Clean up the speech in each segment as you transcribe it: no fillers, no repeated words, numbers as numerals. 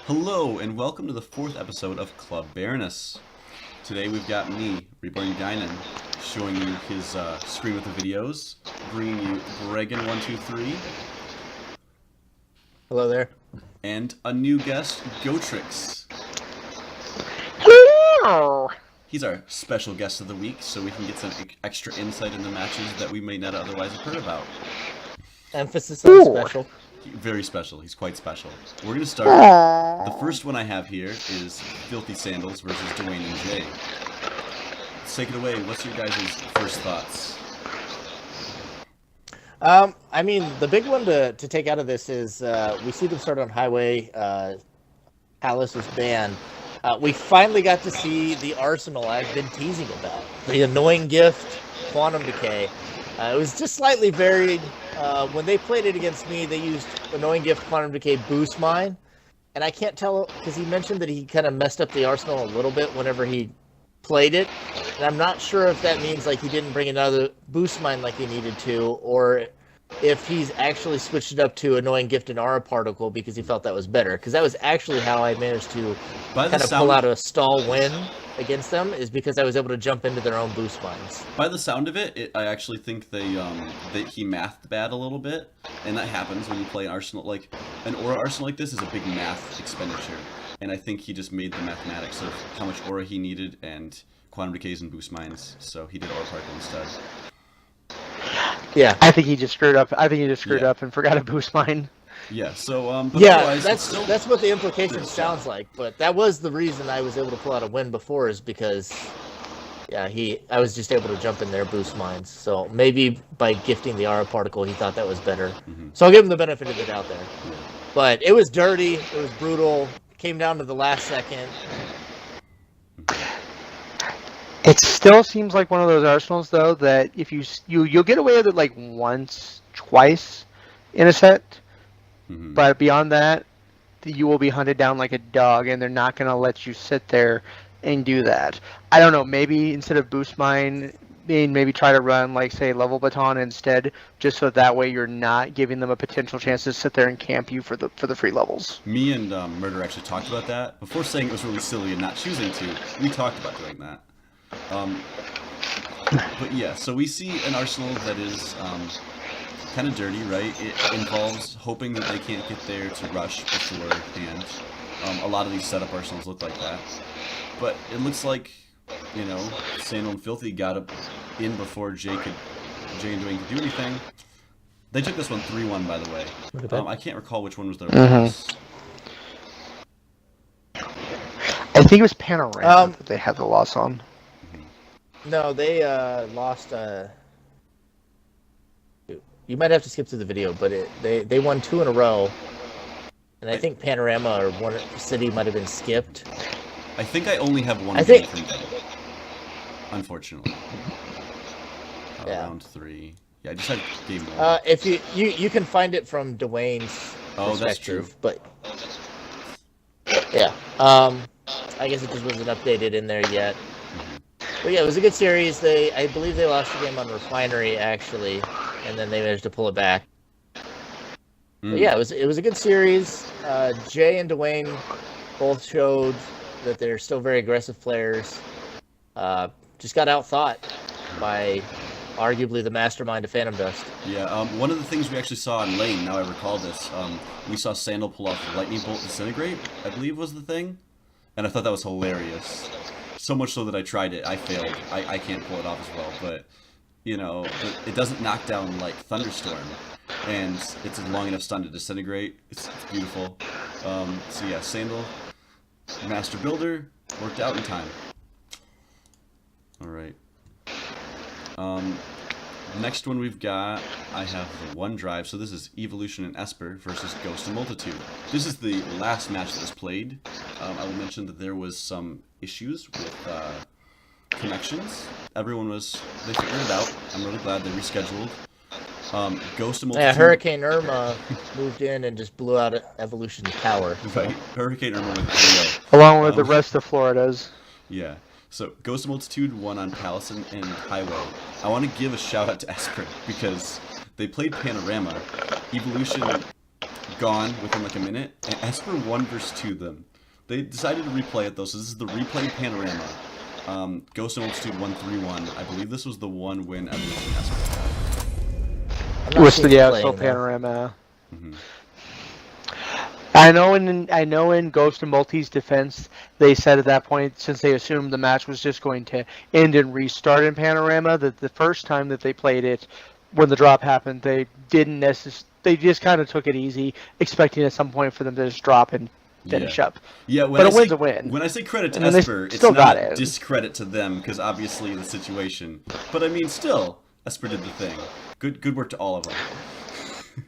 Hello, and welcome to the 4th episode of Club Baroness. Today we've got me, Reborn Guinan, showing you his screen with the videos, bringing you Bregan123, Hello there. and a new guest, Gotrix. Hello! He's our special guest of the week, so we can get some extra insight into matches that we may not otherwise have heard about. Emphasis on special. Very special. He's quite special. We're going to start. The first one I have here is Filthy Sandals versus Dwayne and Jay. Let's take it away. What's your guys' first thoughts? I mean, the big one to take out of this is we see them start on Highway. Palace was banned. We finally got to see the arsenal I've been teasing about. The annoying gift, Quantum Decay. It was just slightly varied. When they played it against me, they used Annoying Gift, Quantum Decay, Boost Mine. And I can't tell, because he mentioned that he kind of messed up the arsenal a little bit whenever he played it. And I'm not sure if that means like he didn't bring another Boost Mine like he needed to, or if he's actually switched it up to Annoying Gift and Aura Particle because he felt that was better. Because that was actually how I managed to kind of pull out a stall win against them, is because I was able to jump into their own boost mines. By the sound of it, I actually think that he mathed bad a little bit, and that happens when you play an arsenal like an aura arsenal like this is a big math expenditure, and I think he just made the mathematics of how much aura he needed and quantum decays and boost mines, so he did aura particle instead. Yeah, I think he just screwed up. I think he just screwed up and forgot to boost mine. Yeah, but yeah, that's what the implication sounds like. But that was the reason I was able to pull out a win before, is because, yeah, I was just able to jump in their boost mines. So maybe by gifting the aura particle, he thought that was better. Mm-hmm. So I'll give him the benefit of the doubt there. Yeah. But it was dirty. It was brutal. Came down to the last second. It still seems like one of those arsenals, though, that if you'll get away with it like once, twice in a set. Mm-hmm. But beyond that, you will be hunted down like a dog, and they're not going to let you sit there and do that. I don't know, maybe instead of boost mine, maybe try to run, like, say, level baton instead, just so that way you're not giving them a potential chance to sit there and camp you for the free levels. Me and Murder actually talked about that. Before saying it was really silly and not choosing to, we talked about doing that. But yeah, so we see an arsenal that is kind of dirty, right? It involves hoping that they can't get there to rush beforehand. A lot of these setup arsenals look like that. But it looks like, you know, Sandal and Filthy got up in before Jay and Dwayne could do anything. They took this one 3-1, by the way. I can't recall which one was their loss. I think it was Panorama that they had the loss on. No, they lost. You might have to skip through the video, but they won 2 in a row, and I think Panorama or one city might have been skipped. I think I only have one game from them, unfortunately. Yeah. Round 3. Yeah, I just had game 1. If you can find it from Dwayne's perspective, that's true. But yeah, I guess it just wasn't updated in there yet. But yeah, it was a good series. I believe they lost the game on Refinery, actually, and then they managed to pull it back. But yeah, it was a good series. Jay and Dwayne both showed that they're still very aggressive players. Just got outthought by arguably the mastermind of Phantom Dust. Yeah, one of the things we actually saw in lane, now I recall this, we saw Sandal pull off Lightning Bolt Disintegrate, I believe was the thing, and I thought that was hilarious. So much so that I tried it. I failed. I can't pull it off as well, but, you know, it doesn't knock down like Thunderstorm, and it's a long enough stun to disintegrate. It's beautiful. So yeah, Sandal, Master Builder, worked out in time. Alright. Next one we've got, I have the One Drive, so this is Evolution and Esper versus Ghost and Multitude. This is the last match that was played. I will mention that there was some issues with connections. They figured it out. I'm really glad they rescheduled. Ghost and Multitude... Yeah, Hurricane Irma moved in and just blew out Evolution's power. Right, Hurricane Irma with 3-0. Along with the rest of Florida's. Yeah. So, Ghost of Multitude won on Palace and Highway. I want to give a shout out to Esper because they played Panorama. Evolution gone within like a minute, and Esper 1 versus 2 them. They decided to replay it though, so this is the replay panorama. Ghost and Multitude 1-3-1. I believe this was the one win Evolution Esper had. I'm not seeing it so playing, though. panorama. Mm-hmm. I know in Ghost and Multi's defense, they said at that point, since they assumed the match was just going to end and restart in panorama, that the first time that they played it, when the drop happened, they didn't they just kind of took it easy, expecting at some point for them to just drop and finish up. Yeah, but a win's a win. When I say credit to And Esper, it's not discredit to them, because obviously the situation. But I mean, still, Esper did the thing. Good work to all of them.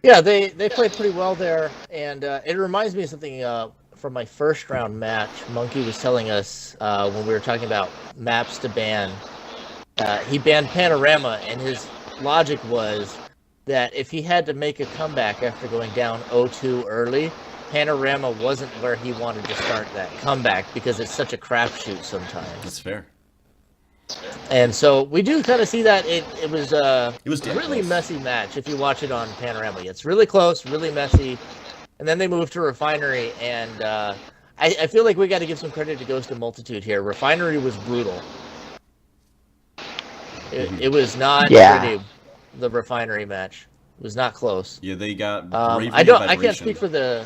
Yeah, they played pretty well there, and it reminds me of something from my first round match. Monkey was telling us when we were talking about maps to ban. He banned Panorama, and his logic was that if he had to make a comeback after going down 0-2 early, Panorama wasn't where he wanted to start that comeback because it's such a crapshoot sometimes. That's fair. And so we do kind of see that it was a really close. messy match if you watch it on Panorama. It's really close, really messy. And then they moved to Refinery, and I feel like we got to give some credit to Ghost and Multitude here. Refinery was brutal. It was not pretty, the Refinery match. It was not close. Yeah, they got I can't speak for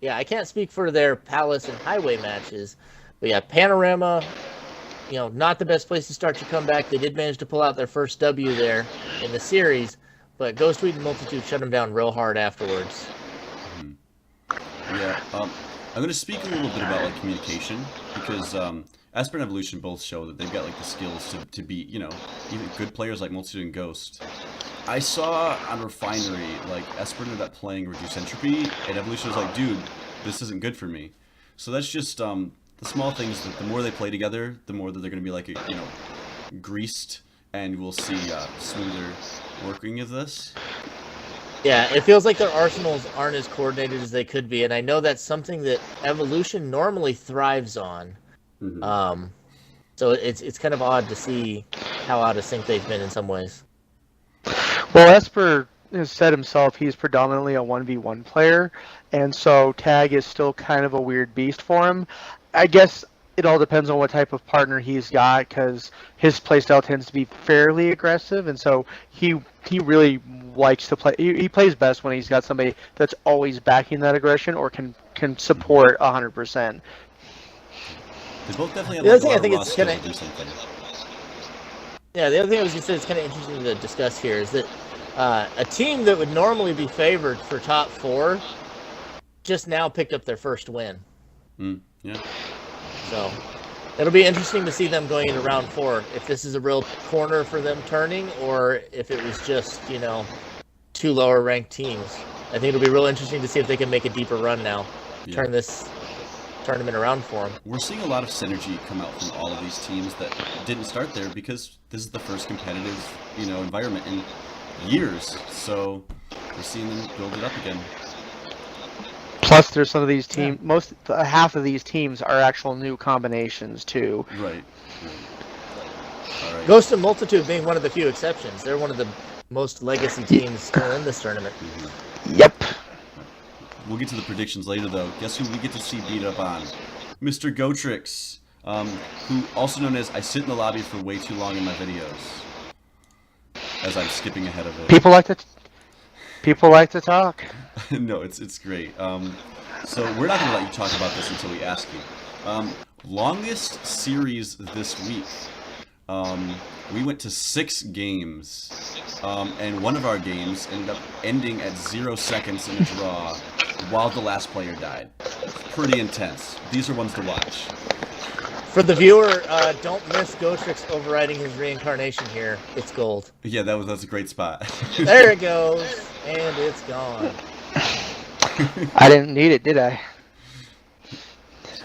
I can't speak for their Palace and Highway matches. But yeah, Panorama, not the best place to start your comeback. They did manage to pull out their first W there in the series, but Ghost and Multitude shut them down real hard afterwards. Yeah, I'm going to speak a little bit about like communication, because Esper and Evolution both show that they've got like the skills to beat, even good players like Multitude and Ghost. I saw on Refinery, like, Esper ended up playing Reduce Entropy, and Evolution was like, dude, this isn't good for me. So that's just the small things that the more they play together, the more that they're going to be like, greased, and we'll see smoother working of this. Yeah, it feels like their arsenals aren't as coordinated as they could be, and I know that's something that Evolution normally thrives on. Mm-hmm. So it's kind of odd to see how out of sync they've been in some ways. Well, Esper has said himself he's predominantly a 1v1 player, and so tag is still kind of a weird beast for him. I guess it all depends on what type of partner he's got, because his playstyle tends to be fairly aggressive, and so he really likes to play. He plays best when he's got somebody that's always backing that aggression or can support 100%. They both definitely have like a lot of raw skill to do something. Yeah, the other thing I was going to say is kind of interesting to discuss here is that a team that would normally be favored for top 4 just now picked up their first win. Yeah. So it'll be interesting to see them going into round 4, if this is a real corner for them turning, or if it was just, 2 lower ranked teams. I think it'll be real interesting to see if they can make a deeper run now, turn this tournament around for them. We're seeing a lot of synergy come out from all of these teams that didn't start there because this is the first competitive, environment in years. So we're seeing them build it up again. Plus, there's some of these teams. Half of these teams are actual new combinations too. Right. All right. Ghost and Multitude being one of the few exceptions. They're one of the most legacy teams still in this tournament. Mm-hmm. Yep. We'll get to the predictions later, though. Guess who we get to see beat up on? Mr. Gotrix, who also known as I sit in the lobby for way too long in my videos, as I'm skipping ahead of it. People like to talk. No, it's great. So we're not going to let you talk about this until we ask you. Longest series this week. We went to 6 games, and one of our games ended up ending at 0 seconds in a draw while the last player died. Pretty intense. These are ones to watch. For the viewer, don't miss Gotrix overriding his reincarnation here. It's gold. Yeah, that's a great spot. There it goes, and it's gone. I didn't need it, did I?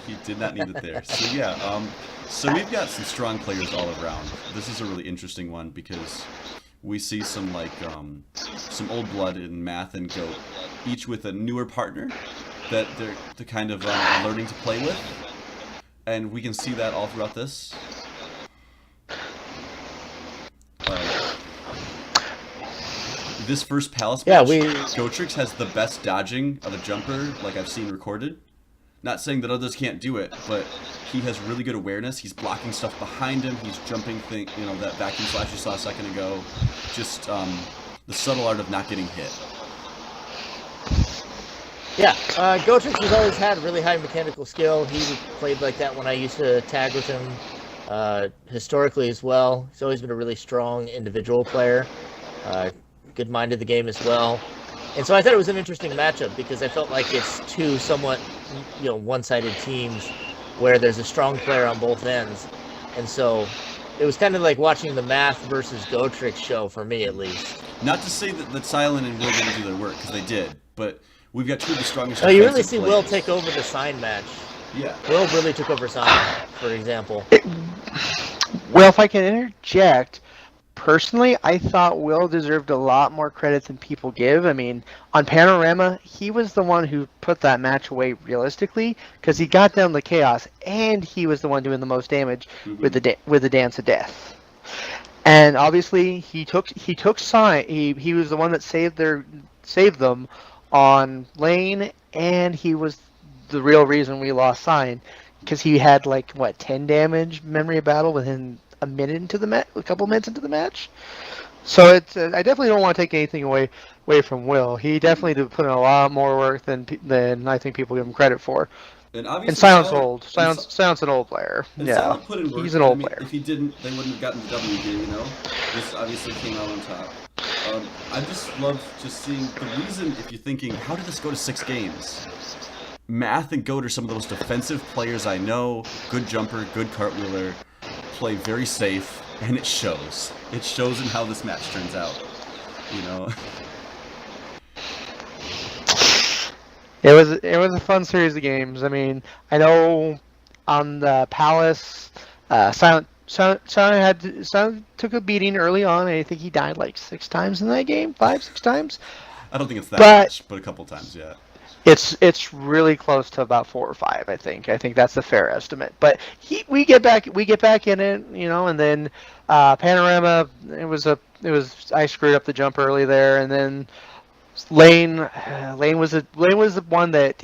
He did not need it there. So yeah, so we've got some strong players all around. This is a really interesting one because we see some some old blood in Math and Goat, each with a newer partner that they're kind of learning to play with, and we can see that all throughout this. This first Palace Yeah, match, Gotrix has the best dodging of a jumper like I've seen recorded. Not saying that others can't do it, but he has really good awareness. He's blocking stuff behind him. He's jumping that vacuum slash you saw a second ago. Just the subtle art of not getting hit. Yeah, Gotrix has always had really high mechanical skill. He played like that when I used to tag with him historically as well. He's always been a really strong individual player. Good mind of the game as well. And so I thought it was an interesting matchup because I felt like it's two somewhat, one-sided teams where there's a strong player on both ends. And so it was kind of like watching the Math versus Gotrix show for me, at least. Not to say that Silent and Will didn't do their work, because they did, but we've got two of the strongest. Oh, you really see Will take over the Sign match. Yeah. Will really took over Sign, for example. Well, if I can interject, personally, I thought Will deserved a lot more credit than people give. I mean, on Panorama, he was the one who put that match away realistically because he got down the chaos, and he was the one doing the most damage with the Dance of Death. And obviously, he took Sign. He was the one that saved them on lane, and he was the real reason we lost Sign because he had 10 damage memory of battle within a couple minutes into the match. So it's I definitely don't want to take anything away from Will. He definitely did put in a lot more work than I think people give him credit for. And Silent's old. Silent's an old player. Yeah, put in work. He's an old player. If he didn't, they wouldn't have gotten the W here. This obviously came out on top. I just love seeing the reason. If you're thinking, how did this go to 6 games? Math and Goat are some of the most defensive players I know. Good jumper, good cartwheeler. Play very safe, and it shows. It shows in how this match turns out. It was a fun series of games. I mean, I know on the Palace, Silent took a beating early on. I think he died 6 times in that game, 5-6 times. I don't think it's that much, but a couple times, yeah. It's really close to about 4 or 5. I think that's a fair estimate. But we get back in it, and then Panorama. I screwed up the jump early there, and then Lane was the one that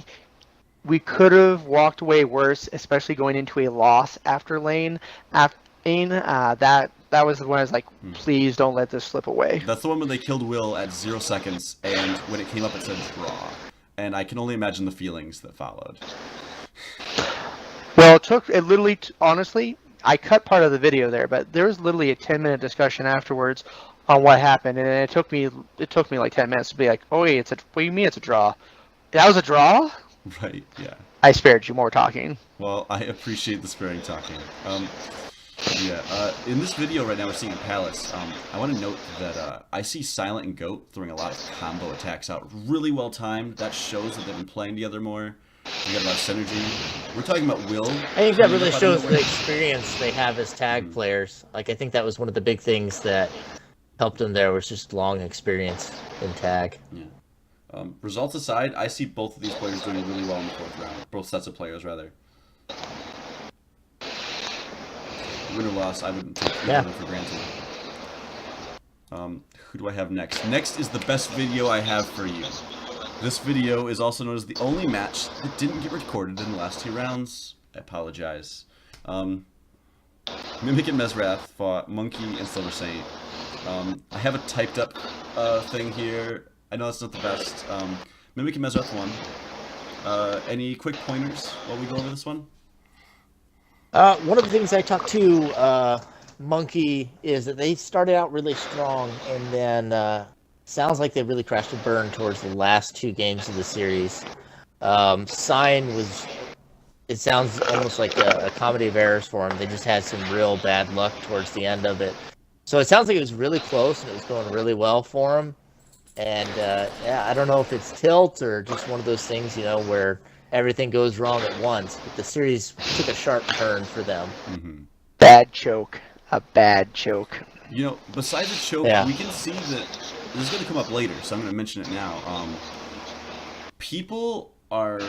we could have walked away worse, especially going into a loss after Lane. That was the one I was like, please don't let this slip away. That's the one when they killed Will at 0 seconds, and when it came up, it said draw. And I can only imagine the feelings that followed. Well, it literally, honestly, I cut part of the video there, but there was literally a 10-minute discussion afterwards on what happened, and it took me 10 minutes to be like, oh wait, what do you mean it's a draw? That was a draw? Right, yeah. I spared you more talking. Well, I appreciate the sparing talking. In this video right now we're seeing a Palace. I want to note that I see Silent and Goat throwing a lot of combo attacks out. Really well timed. That shows that they've been playing together more. They got a lot of synergy. We're talking about Will. I think that really shows the experience they have as tag players. I think that was one of the big things that helped them there was just long experience in tag. Yeah. Results aside, I see both of these players doing really well in the 4th round. Both sets of players, rather. Win or loss, I wouldn't take either of them for granted. Who do I have next? Next is the best video I have for you. This video is also known as the only match that didn't get recorded in the last 2 rounds. I apologize. Mimic and Mesrath fought Monkey and Silver Saint. I have a typed up thing here. I know it's not the best. Mimic and Mesrath won. Any quick pointers while we go over this one? One of the things I talked to Monkey is that they started out really strong, and then sounds like they really crashed and burned towards the last 2 games of the series. Sign was, it sounds almost like a comedy of errors for them. They just had some real bad luck towards the end of it. So it sounds like it was really close, and it was going really well for them. And I don't know if it's tilt or just one of those things, where everything goes wrong at once. But the series took a sharp turn for them. Mm-hmm. Bad choke. A bad choke. Besides the choke, we can see that this is going to come up later, so I'm going to mention it now. People are...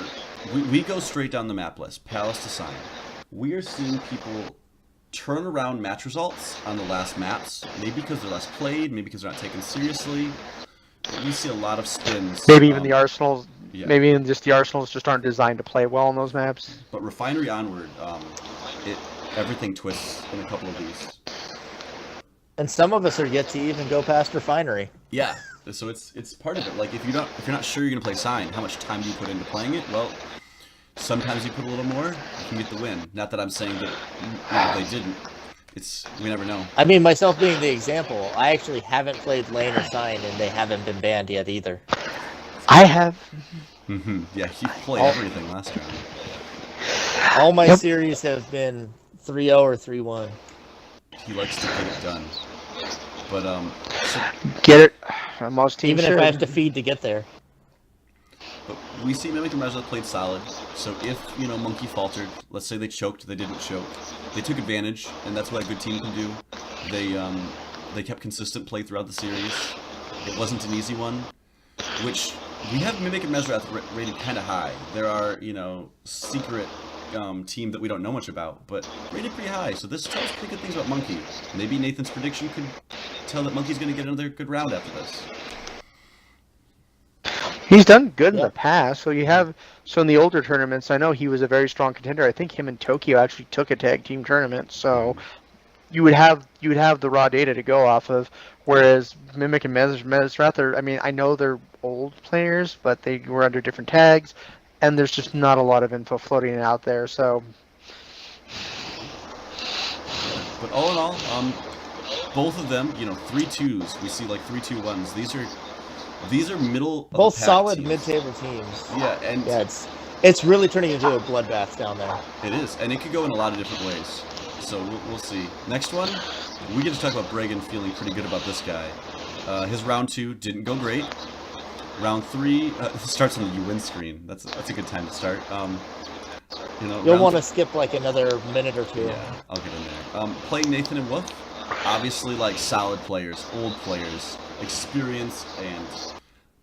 We go straight down the map list, Palace to Sign. We are seeing people turn around match results on the last maps, maybe because they're less played, maybe because they're not taken seriously. we see a lot of spins. Maybe even the Arsenals. Yeah. Maybe even just the Arsenals just aren't designed to play well on those maps. But Refinery Onward, everything twists in a couple of these. And some of us are yet to even go past Refinery. Yeah, so it's part of it. Like if you're not sure you're gonna play Sign, how much time do you put into playing it? Well, sometimes you put a little more, you can get the win. Not that I'm saying that they didn't. We never know. I mean, myself being the example, I actually haven't played Lane or Sign, and they haven't been banned yet either. I have. Yeah, he played everything last round. All my series have been 3-0 or 3-1. He likes to get it done. But so, get it. Most teams even if I have to feed to get there. But we see Mimic and Rezo played solid. So if Monkey faltered, let's say they choked, they didn't choke. They took advantage, and that's what a good team can do. They kept consistent play throughout the series. It wasn't an easy one, which we have Mimic and Mesrath rated kind of high. There are secret team that we don't know much about, but rated pretty high. So this tells pretty good things about Monkey. Maybe Nathan's prediction could tell that Monkey's going to get another good round after this. He's done good in the past. So in the older tournaments, I know he was a very strong contender. I think him and Tokyo actually took a tag team tournament. So you would have the raw data to go off of. Whereas Mimic and Mesrath, I mean, I know they're old players, but they were under different tags, and there's just not a lot of info floating out there. So, but all in all, both of them, 3-2s. We see like 3-2-1s. These are middle. Both of the pack solid teams. mid-table teams. Yeah, and it's really turning into a bloodbath down there. It is, and it could go in a lot of different ways. So we'll see. Next one, we get to talk about Bregan feeling pretty good about this guy. His round 2 didn't go great. Round 3 starts on the you win screen. That's a good time to start. You'll want to skip like another minute or two. Yeah, I'll get in there. Playing Nathan and Wolf, obviously like solid players, old players, experience, and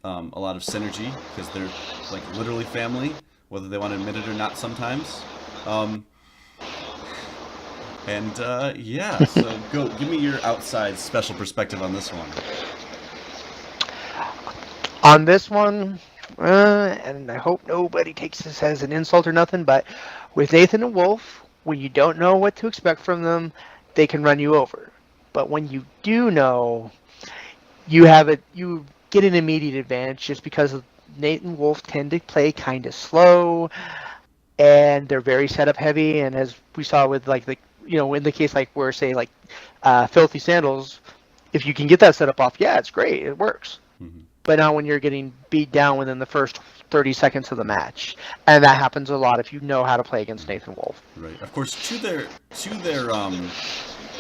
a lot of synergy because they're like literally family, whether they want to admit it or not sometimes. So give me your outside special perspective on this one. On this one, and I hope nobody takes this as an insult or nothing, but with Nathan and Wolf, when you don't know what to expect from them, they can run you over. But when you do know, you get an immediate advantage just because Nathan and Wolf tend to play kind of slow, and they're very setup heavy. And as we saw with like in the case like where say like Filthy Sandals, if you can get that setup off, yeah, it's great, it works. Mm-hmm. But now when you're getting beat down within the first 30 seconds of the match, and that happens a lot if you know how to play against Nathan Wolf. Right. Of course, to their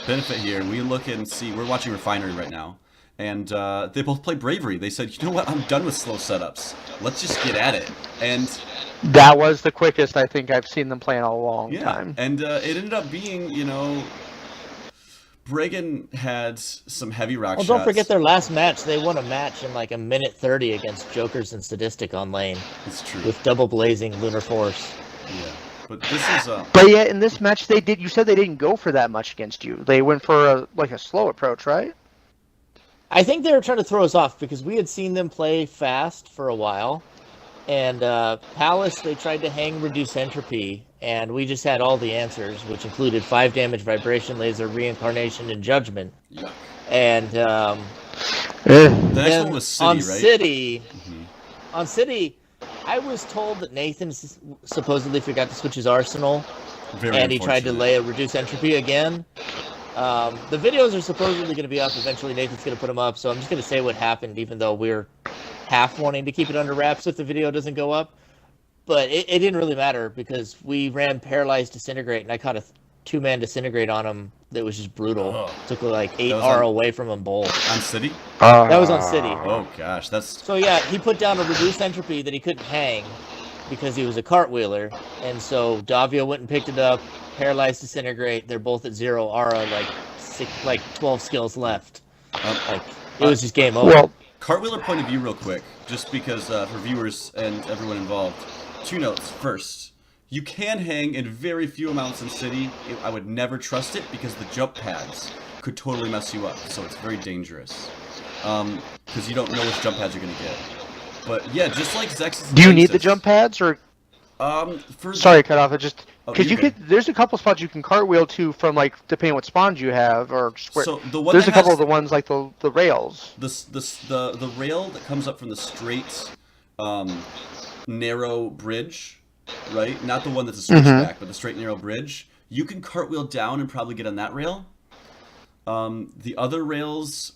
benefit here, we look and see. We're watching Refinery right now, and they both play Bravery. They said, "You know what? I'm done with slow setups. Let's just get at it." And that was the quickest I think I've seen them play in a long time. And it ended up being, Bregan had some heavy rock shots. Well, don't forget their last match. They won a match in like a minute 30 against Jokers and Sadistic on lane. It's true. With double blazing Lunar Force. Yeah, but this is But yeah, in this match they did. You said they didn't go for that much against you. They went for a slow approach, right? I think they were trying to throw us off because we had seen them play fast for a while. And Palace, they tried to hang Reduce Entropy, and we just had all the answers, which included 5 damage, Vibration Laser, Reincarnation, and Judgment. Yeah. And the next one was City, on right? City, on City, I was told that Nathan supposedly forgot to switch his arsenal, and he tried to lay a Reduce Entropy again. The videos are supposedly going to be up. Eventually, Nathan's going to put them up, so I'm just going to say what happened, even though we're half wanting to keep it under wraps if the video doesn't go up. But it didn't really matter because we ran Paralyzed Disintegrate, and I caught a 2-man Disintegrate on him that was just brutal. Oh. Took like 8 R away from them both. On City? That was on City. Oh gosh, that's... So yeah, he put down a Reduced Entropy that he couldn't hang because he was a cartwheeler. And so Davio went and picked it up, Paralyzed Disintegrate, they're both at 0 aura, like 12 skills left. It was just game over. Well, Cartwheeler point of view real quick, just because for viewers and everyone involved. 2 notes. First, you can hang in very few amounts in City. I would never trust it because the jump pads could totally mess you up, so it's very dangerous. because you don't know which jump pads you're going to get. But yeah, just like Zexus. Do you need the jump pads or? Sorry, cut off. It just because you could. There's a couple spots you can cartwheel to from like depending on what spawns you have or square. So the one there's a couple of the ones like the rails. The rail that comes up from the straight, narrow bridge, right? Not the one that's a switchback, but the straight narrow bridge. You can cartwheel down and probably get on that rail. The other rails,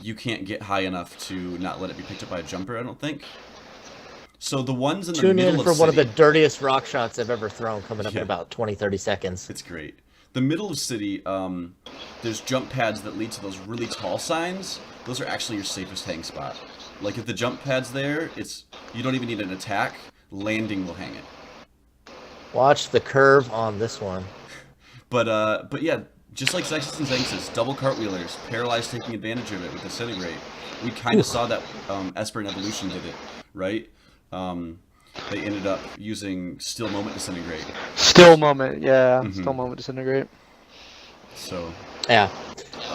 you can't get high enough to not let it be picked up by a jumper, I don't think. So the ones in the middle of Tune in for city, one of the dirtiest rock shots I've ever thrown coming up in Yeah. about 20-30 seconds. It's great. The middle of city, there's jump pads that lead to those really tall signs. Those are actually your safest hang spot. Like if the jump pad's there, you don't even need an attack. Landing will hang it. Watch the curve on this one. But yeah, just like Zexus and Zanxus, double cartwheelers, Paralyzed taking advantage of it with Disintegrate. We kind of saw that Esper and Evolution did it, right? They ended up using Still Moment Disintegrate. Still Moment, yeah. Still Moment Disintegrate. So... Yeah.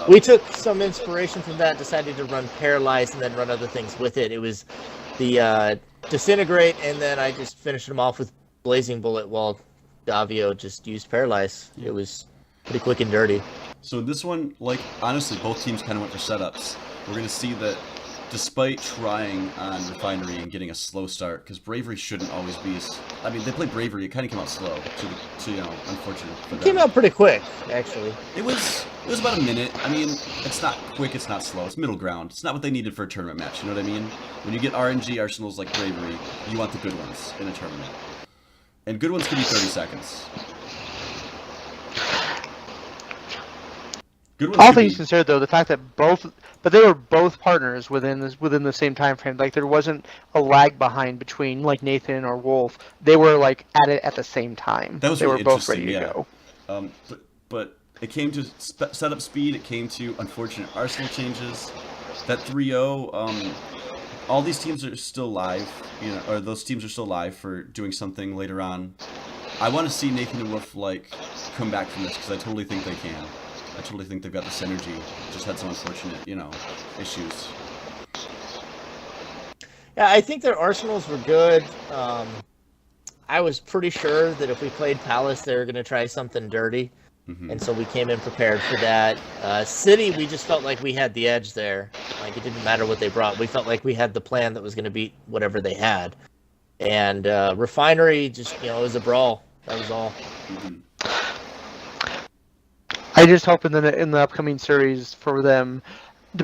We took some inspiration from that, decided to run Paralyzed and then run other things with it. It was the Disintegrate, and then I just finished them off with Blazing Bullet while Davio just used Paralyze. Yeah. It was pretty quick and dirty. So this one, like, honestly, both teams kind of went for setups. We're going to see that despite trying on Refinery and getting a slow start, because Bravery shouldn't always be... I mean, they played Bravery, it kind of came out slow, to you know, unfortunate for them. It came out pretty quick, actually. It was about a minute. I mean, it's not quick, it's not slow. It's middle ground. It's not what they needed for a tournament match, you know what I mean? When you get RNG arsenals like Bravery, you want the good ones in a tournament. And good ones can be 30 seconds. Good ones All could things be- considered, though, the fact that but they were both partners within the same time frame. Like there wasn't a lag behind between like Nathan or Wolf. They were like at it at the same time. That was they really were both ready interesting, to go. But it came to setup speed. It came to unfortunate arsenal changes. That 3-0. All these teams are still live, you know, or those teams are still live for doing something later on. I want to see Nathan and Wolf like come back from this because I totally think they can. I totally think they've got the synergy. Just had some unfortunate, you know, issues. Yeah, I think their arsenals were good. I was pretty sure that if we played Palace, they were going to try something dirty. And so we came in prepared for that. City, we just felt like we had the edge there. Like, it didn't matter what they brought. We felt like we had the plan that was going to beat whatever they had. And Refinery, just, you know, it was a brawl. That was all. I just hope in the upcoming series for them,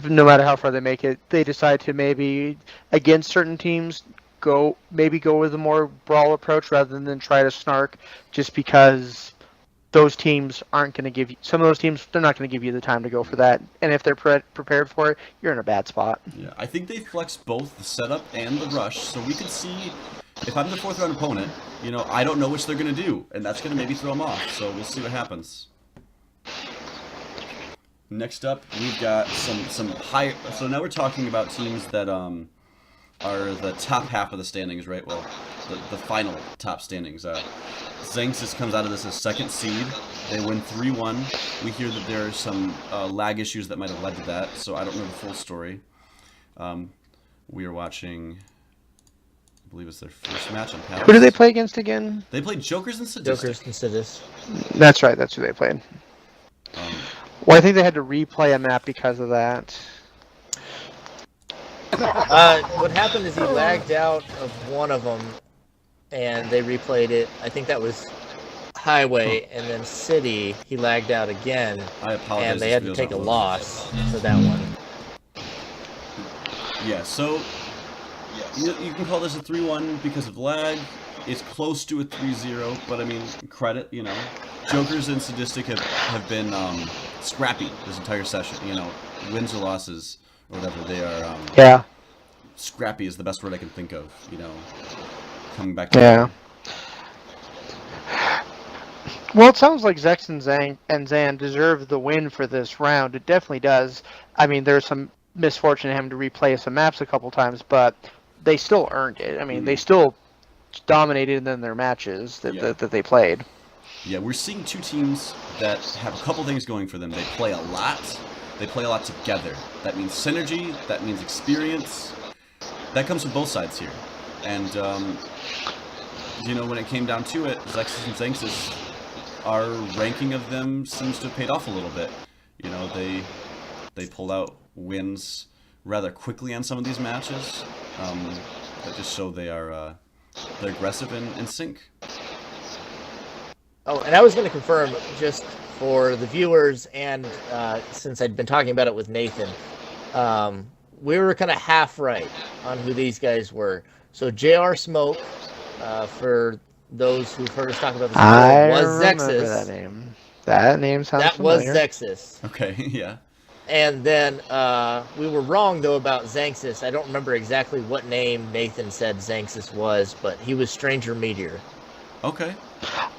no matter how far they make it, they decide to maybe against certain teams go with a more brawl approach rather than try to snark, just because those teams aren't going to give you some of those teams. They're not going to give you the time to go for that, and if they're prepared for it, you're in a bad spot. Yeah, I think they flexed both the setup and the rush, so we could see. If I'm the fourth round opponent, you know, I don't know which they're going to do, and that's going to maybe throw them off. So we'll see what happens. Next up, we've got some high. So now we're talking about teams that are the top half of the standings, right? Well, the final top standings. Zanxus comes out of this as second seed. They win 3-1. We hear that there are some lag issues that might have led to that, so I don't know the full story. We are watching. I believe it's their first match on Palace. Who do they play against again? They played Jokers and Sadistic. Jokers and Sadist. That's right. That's who they played. Well, I think they had to replay a map because of that. What happened is he lagged out of one of them, and they replayed it. I think that was Highway, and then City, he lagged out again, I apologize. and they this had to video's take a not loss for that one. Yeah, so you can call this a 3-1 because of lag. It's close to a 3-0, but I mean, credit, you know. Jokers and Sadistic have been scrappy this entire session, you know. Wins or losses, or whatever, they are Yeah. scrappy is the best word I can think of, you know. Coming back to Yeah. Well, it sounds like Zex and Zan deserve the win for this round. It definitely does. I mean, there's some misfortune in having to replay some maps a couple times, but they still earned it. I mean, they still dominated in their matches that they played. Yeah, we're seeing two teams that have a couple things going for them. They play a lot, they play a lot together. That means synergy, that means experience. That comes from both sides here. And, you know, when it came down to it, Zexus and Zanxus, our ranking of them seems to have paid off a little bit. You know, they pulled out wins rather quickly on some of these matches. That just show they're aggressive and in sync. Oh, and I was going to confirm, just for the viewers, and since I'd been talking about it with Nathan, we were kind of half right on who these guys were. So J.R. Smoke, for those who've heard us talk about this before, was Zexus. That name. That name sounds familiar. That was Zexus. Okay, yeah. And then we were wrong, though, about Zanxus. I don't remember exactly what name Nathan said Zanxus was, but he was Stranger Meteor. Okay.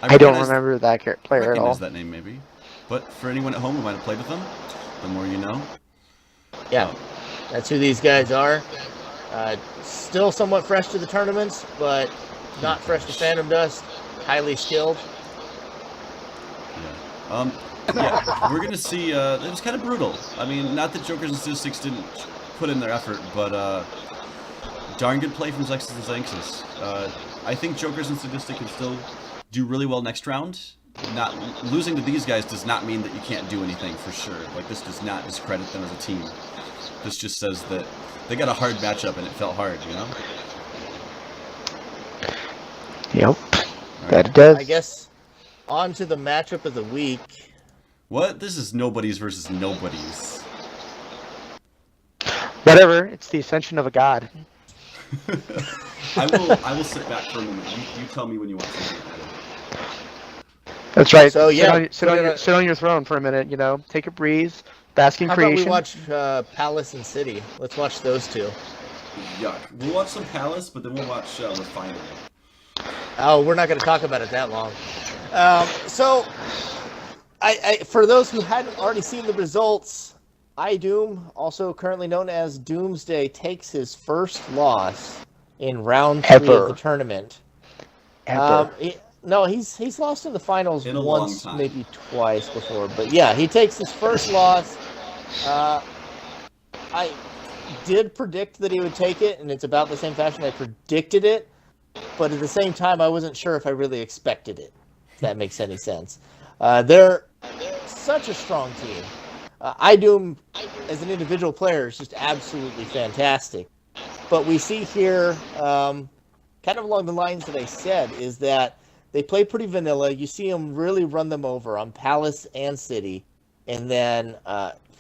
I don't remember that player at all. That name, maybe. But for anyone at home who might have played with them, the more you know. Yeah, that's who these guys are. Still somewhat fresh to the tournaments, but not fresh to Phantom Dust. Highly skilled. Yeah. Yeah, we're going to see, it was kind of brutal. I mean, not that Jokers and Statistics didn't put in their effort, but darn good play from Zexus and Zanxus. I think Jokers and Statistics can still do really well next round. Not losing to these guys does not mean that you can't do anything, for sure. Like, this does not discredit them as a team. This just says that they got a hard matchup and it felt hard, you know? Yep, that it does. I guess on to the matchup of the week. What? This is nobodies versus nobodies. Whatever. It's the ascension of a god. I will sit back for a moment. You tell me when you want something added. That's right. So yeah, sit on your throne for a minute. You know, take a breeze, bask in how creation. about we watch Palace and City? Let's watch those two. Yuck. We'll watch some Palace, but then we'll watch Refinery. Oh, we're not going to talk about it that long. So, I for those who hadn't already seen the results, iDoom, also currently known as Doomsday, takes his first loss in round 3 of the tournament. He's lost in the finals once, maybe twice before, but yeah, he takes his first loss. I did predict that he would take it, and it's about the same fashion I predicted it, but at the same time, I wasn't sure if I really expected it, if that makes any sense. They're such a strong team. iDoom, as an individual player, is just absolutely fantastic. But we see here, kind of along the lines that I said, is that they play pretty vanilla. You see them really run them over on Palace and City. And then,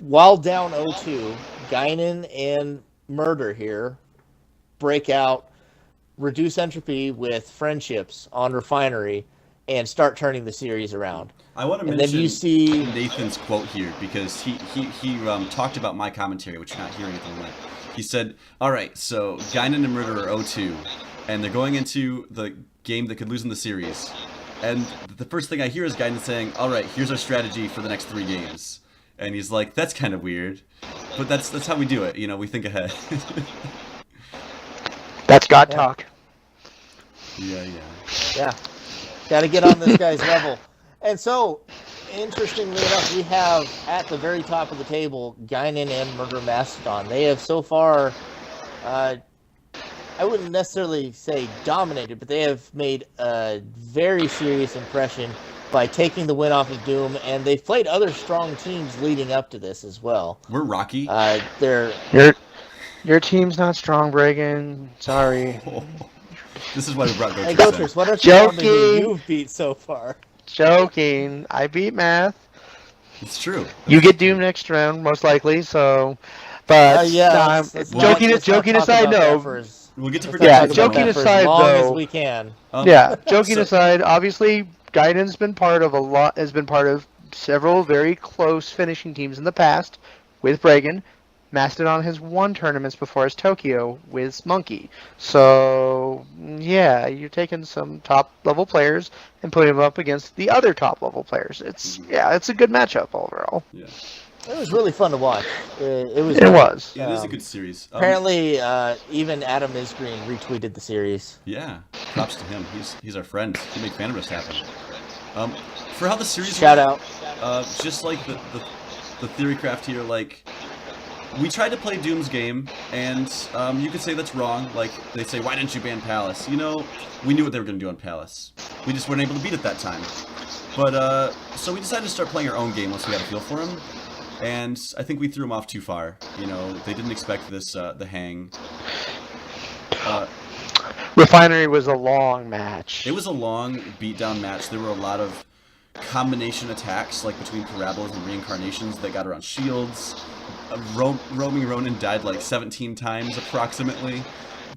while down 0-2, Guinan and Murder here break out, reduce entropy with friendships on Refinery, and start turning the series around. I want to mention Nathan's quote here, because he talked about my commentary, which you're not hearing at the moment. He said, all right, so Guinan and Murder are 0-2, and they're going into the game that could lose in the series. And the first thing I hear is Guinan saying, all right, here's our strategy for the next 3 games. And he's like, that's kind of weird. But that's how we do it, you know, we think ahead. That's God talk. Yeah. Got to get on this guy's level. And so, interestingly enough, we have at the very top of the table Guinan and Murder Mastodon. They have so far, I wouldn't necessarily say dominated, but they have made a very serious impression by taking the win off of Doom, and they've played other strong teams leading up to this as well. We're rocky. Your team's not strong, Bragan. Sorry. This is why we brought Gotrus. Hey, Gotrus, what are some of you've beat so far? Joking. I beat Math. It's true. You get Doom next round, most likely. So, but joking aside, no. We'll get to joking aside, as long though. As we can. Joking aside, obviously, Guidan's been part of has been part of several very close finishing teams in the past with Bragan. Mastodon has won tournaments before as Tokyo with Monkey. So, yeah, you're taking some top-level players and putting them up against the other top-level players. It's a good matchup overall. Yeah. It was really fun to watch. It was. It is a good series. Apparently, even Adam Isgreen retweeted the series. Yeah, props to him. He's our friend. He made Phantom Dust happen. For how the series Shout out. Just like the theorycraft here, like, we tried to play Doom's game, and you could say that's wrong. Like, they say, why didn't you ban Palace? You know, we knew what they were going to do on Palace. We just weren't able to beat it that time. But, so we decided to start playing our own game once we had a feel for him. And I think we threw him off too far. You know, they didn't expect this, the hang. Refinery was a long match. It was a long, beatdown match. There were a lot of combination attacks, like between Parabolas and Reincarnations that got around shields. Roaming Ronin died like 17 times approximately.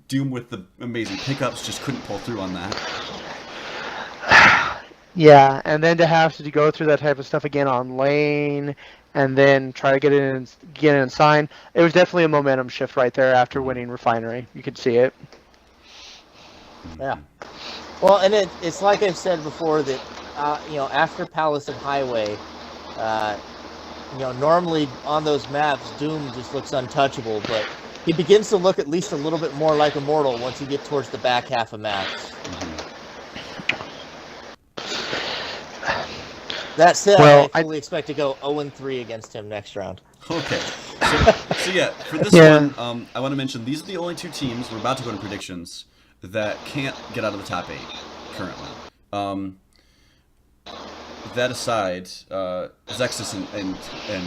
Doom with the amazing pickups just couldn't pull through on that. Yeah, and then to have to go through that type of stuff again on lane, and then try to get in sign. It was definitely a momentum shift right there after winning Refinery. You could see it. Yeah. Well, and it's like I've said before that, you know, after Palace and Highway, you know, normally on those maps, Doom just looks untouchable, but he begins to look at least a little bit more like Immortal once you get towards the back half of maps. That said, well, I fully expect to go 0-3 against him next round. Okay. So yeah, for this one, I want to mention these are the only two teams, we're about to go into predictions, that can't get out of the top 8 currently. That aside, Zexus and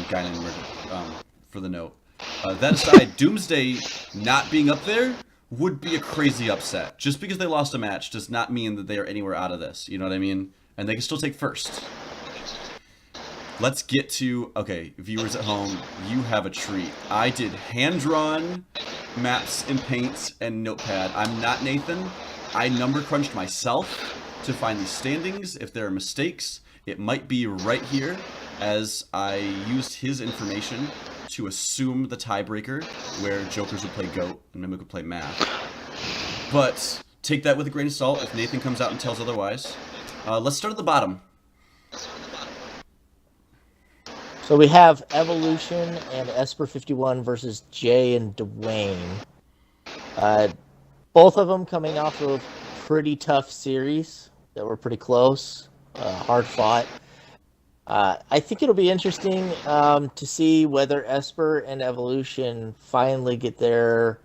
Guinan for the note. That aside, Doomsday not being up there would be a crazy upset. Just because they lost a match does not mean that they are anywhere out of this. You know what I mean? And they can still take first. Let's get to, okay, viewers at home, you have a treat. I did hand-drawn maps in Paint and Notepad. I'm not Nathan. I number crunched myself to find these standings. If there are mistakes, it might be right here, as I used his information to assume the tiebreaker, where Jokers would play Goat and Mimic would play Math. But take that with a grain of salt if Nathan comes out and tells otherwise. Let's start at the bottom. So we have Evolution and Esper51 versus Jay and Dwayne. Both of them coming off of pretty tough series that were pretty close, hard fought. I think it'll be interesting to see whether Esper and Evolution finally get their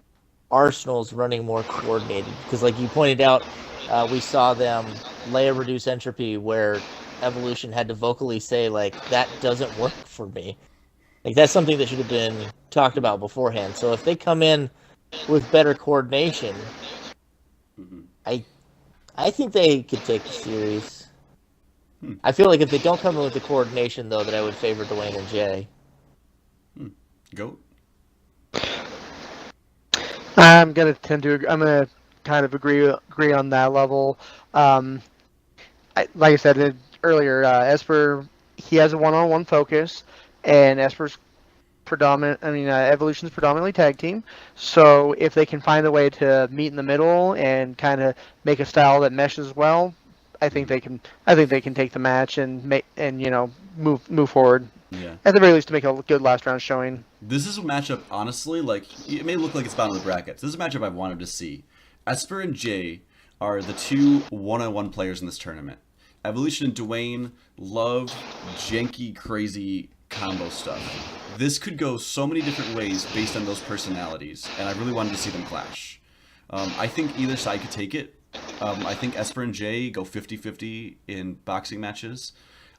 arsenals running more coordinated. Because like you pointed out, we saw them lay a reduced entropy where Evolution had to vocally say, like, that doesn't work for me. Like, that's something that should have been talked about beforehand. So if they come in with better coordination, I think they could take the series. I feel like if they don't come in with the coordination, though, that I would favor Dwayne and Jay. Goat? I'm gonna kind of agree on that level. Like I said earlier, Esper, he has a one-on-one focus, and Esper's Evolution's predominantly tag team. So if they can find a way to meet in the middle and kind of make a style that meshes well, I think they can take the match and move forward. Yeah. At the very least, to make a good last round showing. This is a matchup, honestly, like, it may look like it's bottom of the brackets. This is a matchup I've wanted to see. Esper and Jay are the two one-on-one players in this tournament. Evolution and Dwayne love janky, crazy combo stuff. This could go so many different ways based on those personalities, and I really wanted to see them clash. I think either side could take it. I think Esper and Jay go 50-50 in boxing matches.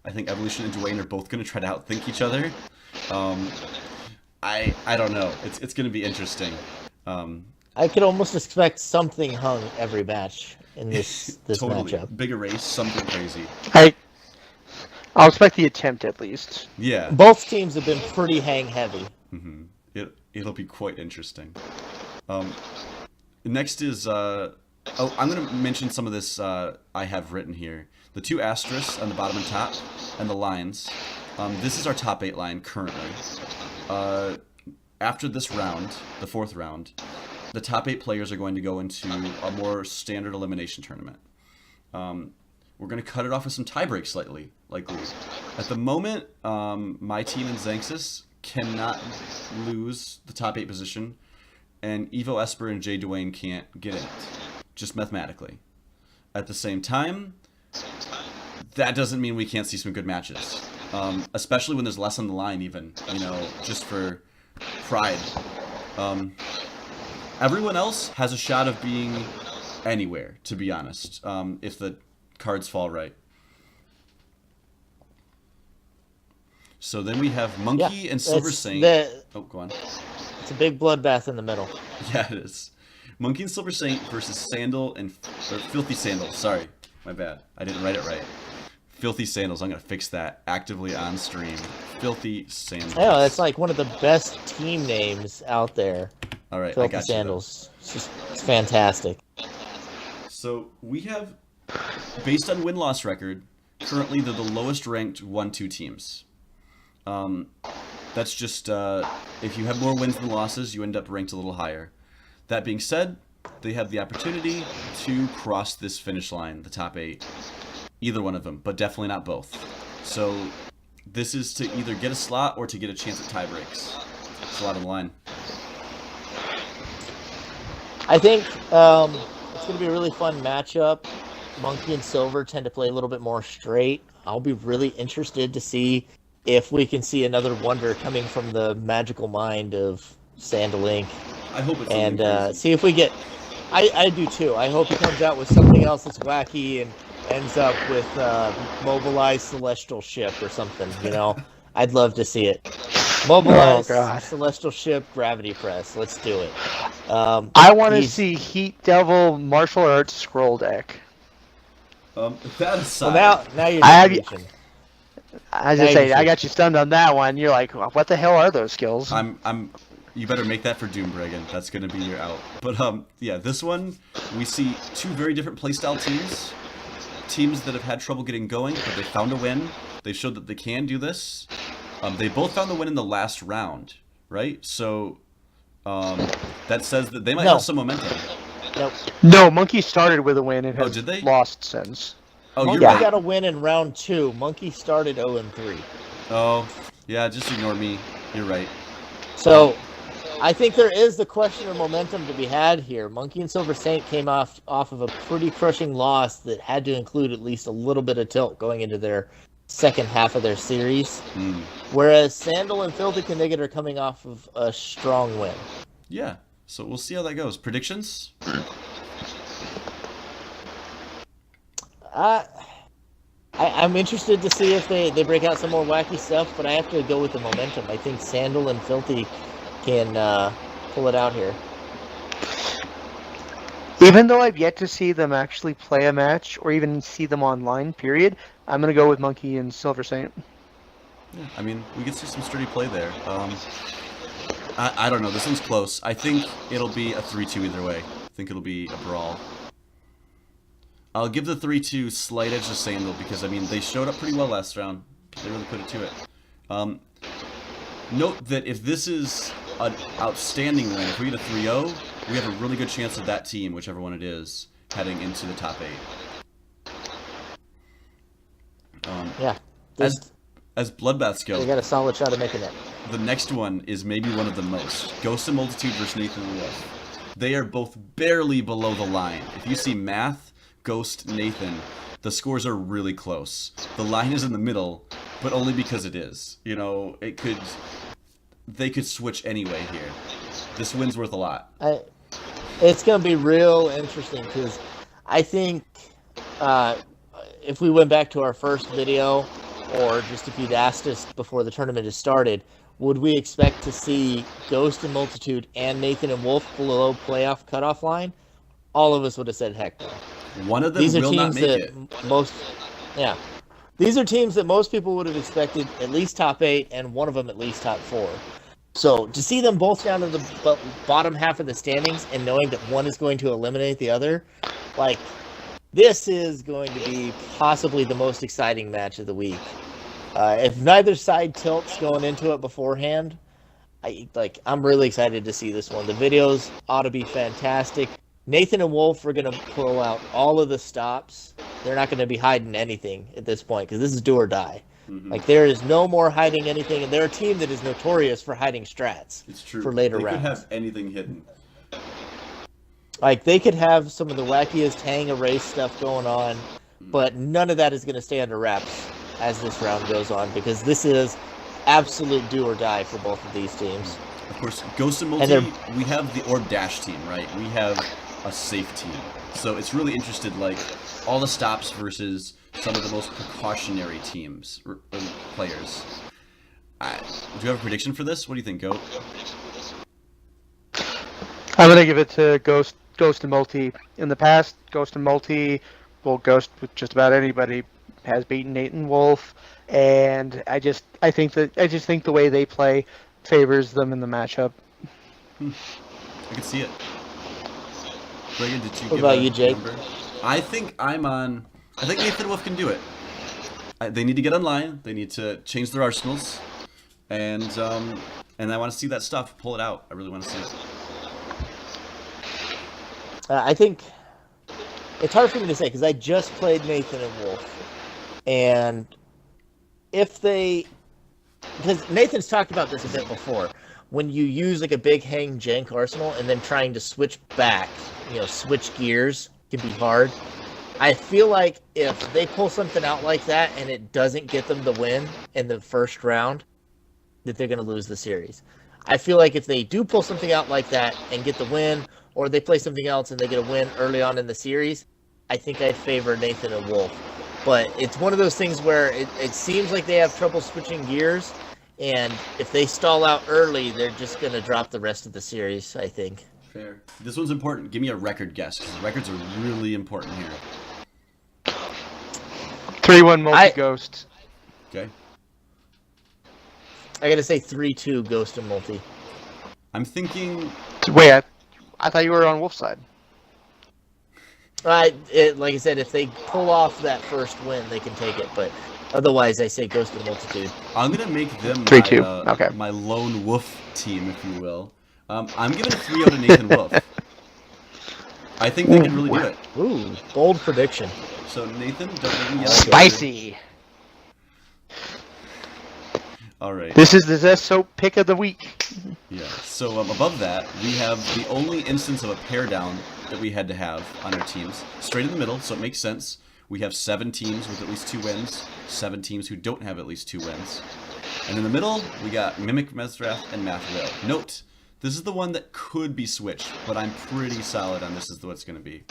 I think Evolution and Dwayne are both going to try to outthink each other. I don't know. It's going to be interesting. I could almost expect something hung every match in this totally. matchup. Big erase, something crazy. I'll expect the attempt at least. Yeah. Both teams have been pretty hang heavy. It'll be quite interesting. Next is I'm going to mention some of this I have written here. The two asterisks on the bottom and top, and the lines. This is our top 8 line currently. After this round, the 4th round, the top 8 players are going to go into a more standard elimination tournament. We're going to cut it off with some tiebreaks likely. At the moment, my team and Xanxus cannot lose the top 8 position, and Evo, Esper, and Jay Dwayne can't get in it, just mathematically. At the same time, that doesn't mean we can't see some good matches. especially when there's less on the line, even, just for pride. Everyone else has a shot of being anywhere, to be honest, if the cards fall right. So then we have Monkey and Silver Saint. Oh, go on. It's a big bloodbath in the middle. Yeah, it is. Monkey and Silver Saint versus Sandal and Filthy Sandals. Sorry, my bad. I didn't write it right. Filthy Sandals. I'm gonna fix that actively on stream. Filthy Sandals. I know, that's like one of the best team names out there. All right, Filthy I got Sandals. It's fantastic. So we have, based on win-loss record, currently they're the lowest ranked 1-2 teams. That's just if you have more wins than losses, you end up ranked a little higher. That being said, they have the opportunity to cross this finish line, the top 8. Either one of them, but definitely not both. So this is to either get a slot or to get a chance at tie breaks. It's a lot on the line. I think it's going to be a really fun matchup. Monkey and Silver tend to play a little bit more straight. I'll be really interested to see if we can see another wonder coming from the magical mind of Sandal Inc. I hope it's and see if we get. I do too. I hope he comes out with something else that's wacky and ends up with mobilized celestial ship or something. I'd love to see it. Mobilized celestial ship gravity press. Let's do it. I want to see Heat Devil martial arts scroll deck. That aside, well, now you're reaching. I was just saying, I got you stunned on that one. You're like, what the hell are those skills? You better make that for Doombragon. That's going to be your out. But, yeah, this one, we see 2 very different playstyle teams. Teams that have had trouble getting going, but they found a win. They showed that they can do this. They both found the win in the last round, right? So, that says that they might have some momentum. Nope. No, Monkey started with a win and has did they? lost since. Oh, Monkey you're right. got a win in round 2. Monkey started 0-3. Oh, yeah, just ignore me. You're right. So, I think there is the question of momentum to be had here. Monkey and Silver Saint came off of a pretty crushing loss that had to include at least a little bit of tilt going into their second half of their series. Whereas Sandal and Filthy Knigget are coming off of a strong win. Yeah, so we'll see how that goes. Predictions? I'm interested to see if they break out some more wacky stuff, but I have to go with the momentum. I think Sandal and Filthy can pull it out here. Even though I've yet to see them actually play a match or even see them online, period, I'm going to go with Monkey and Silver Saint. Yeah, I mean, we could see some sturdy play there. I don't know. This one's close. I think it'll be a 3-2 either way. I think it'll be a brawl. I'll give the 3-2 slight edge to Sandal because, I mean, they showed up pretty well last round. They really put it to it. Note that if this is an outstanding win, if we get a 3-0, we have a really good chance of that team, whichever one it is, heading into the top 8. Yeah. As bloodbaths go, they got a solid shot of making it. The next one is maybe one of the most. Ghost and Multitude versus Nathan and Wolf. They are both barely below the line. If you see math, Ghost, Nathan, the scores are really close. The line is in the middle, but only because it is. They could switch anyway here. This win's worth a lot. It's going to be real interesting because I think if we went back to our first video, or just if you'd asked us before the tournament has started, would we expect to see Ghost and Multitude and Nathan and Wolf below playoff cutoff line? All of us would have said heck no. One of them will not make it. These are teams that most people would have expected at least top 8, and one of them at least top 4. So to see them both down in the bottom half of the standings and knowing that one is going to eliminate the other, this is going to be possibly the most exciting match of the week. If neither side tilts going into it beforehand, I'm really excited to see this one. The videos ought to be fantastic. Nathan and Wolf are going to pull out all of the stops. They're not going to be hiding anything at this point because this is do or die. Mm-hmm. There is no more hiding anything, and they're a team that is notorious for hiding strats. It's true. For later rounds. They could have anything hidden. They could have some of the wackiest hang a race stuff going on, but none of that is going to stay under wraps as this round goes on, because this is absolute do or die for both of these teams. Of course, Ghost and Multi, we have the Orb Dash team, right? We have a safe team. So it's really interested, like, all the stops versus some of the most precautionary teams, players. Do you have a prediction for this? What do you think, Goat? I'm gonna give it to Ghost and Multi. In the past, Ghost and Multi, well, Ghost with just about anybody has beaten Nathan Wolf, and I just think the way they play favors them in the matchup. I can see it. Reagan, did you What give about a you, Jake? number? I think Nathan Wolf can do it. They need to get online. They need to change their arsenals, and I want to see that stuff. Pull it out. I really want to see it. I think it's hard for me to say because I just played Nathan and Wolf, and because Nathan's talked about this a bit before, when you use like a big hang jank arsenal and then trying to switch back, switch gears can be hard. I feel like if they pull something out like that and it doesn't get them the win in the first round, that they're going to lose the series. I feel like if they do pull something out like that and get the win, or they play something else and they get a win early on in the series, I think I'd favor Nathan and Wolf. But it's one of those things where it seems like they have trouble switching gears, and if they stall out early, they're just going to drop the rest of the series, I think. Fair. This one's important. Give me a record guess, because records are really important here. 3-1 Multi-Ghost. Okay. I got to say 3-2 Ghost and Multi. I'm thinking... Wait, I thought you were on Wolf's side. Like I said, if they pull off that first win, they can take it. But otherwise, I say Ghost and Multitude. I'm going to make them 3-2. Okay. My lone wolf team, if you will. I'm giving a 3-0 to Nathan Wolf. I think they can really do it. Ooh, bold prediction. So, Nathan, don't make me yell. Spicy. All right. This is the Zesso pick of the week. Yeah. So above that, we have the only instance of a pair down that we had to have on our teams. Straight in the middle, so it makes sense. We have 7 teams with at least 2 wins, 7 teams who don't have at least 2 wins. And in the middle, we got Mimic Mesrath and Math Will. Note, this is the one that could be switched, but I'm pretty solid on this is what it's going to be.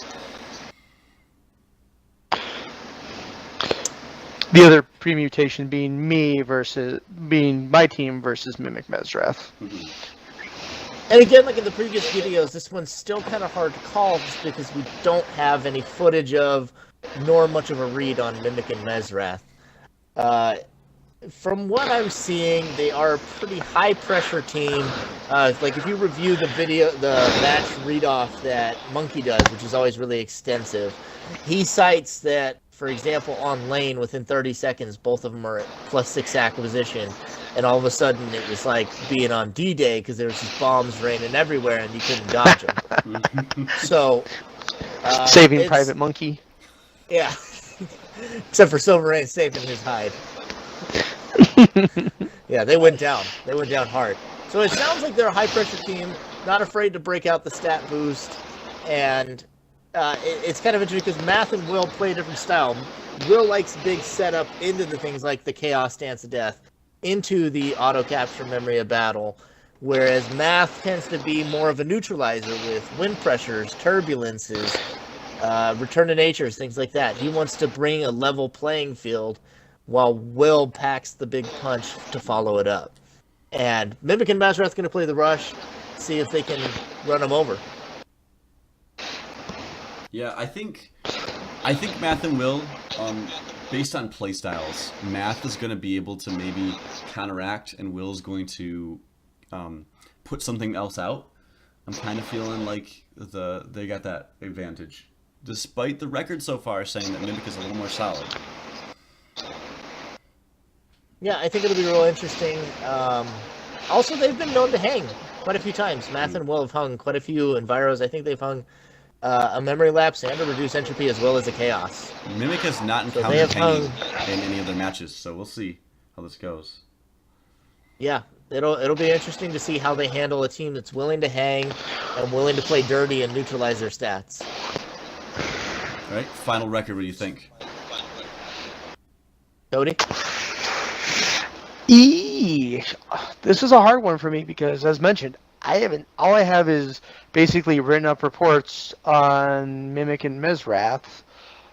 The other permutation being my team versus Mimic Mesrath. Mm-hmm. And again, like in the previous videos, this one's still kind of hard to call just because we don't have any footage of, nor much of a read on Mimic and Mesrath. From what I'm seeing, they are a pretty high-pressure team. Like if you review the match read-off that Monkey does, which is always really extensive, he cites that, for example, on lane, within 30 seconds, both of them are at +6 acquisition, and all of a sudden it was like being on D-Day because there was just bombs raining everywhere and you couldn't dodge them. So, saving Private Monkey. Yeah, except for Silver Rain saving his hide. Yeah, they went down. They went down hard. So it sounds like they're a high-pressure team, not afraid to break out the stat boost, and it's kind of interesting because Math and Will play a different style. Will likes big setup into the things like the Chaos Dance of Death, into the auto-capture memory of battle, whereas Math tends to be more of a neutralizer with wind pressures, turbulences, return to natures, things like that. He wants to bring a level playing field while Will packs the big punch to follow it up. And Mimic and Mesrath going to play the rush, see if they can run them over. Yeah, I think Math and Will, based on playstyles, Math is going to be able to maybe counteract, and Will's going to put something else out. I'm kind of feeling like they got that advantage, despite the record so far saying that Mimic is a little more solid. Yeah, I think it'll be real interesting. Also, they've been known to hang quite a few times. Math and Will have hung quite a few Enviros. I think they've hung a memory lapse and a reduced entropy as well as a chaos. Mimic has not encountered hanging in any of their matches, so we'll see how this goes. Yeah, it'll be interesting to see how they handle a team that's willing to hang and willing to play dirty and neutralize their stats. All right, final record, what do you think? Cody? This is a hard one for me because, as mentioned, I haven't. All I have is basically written up reports on Mimic and Mizrath.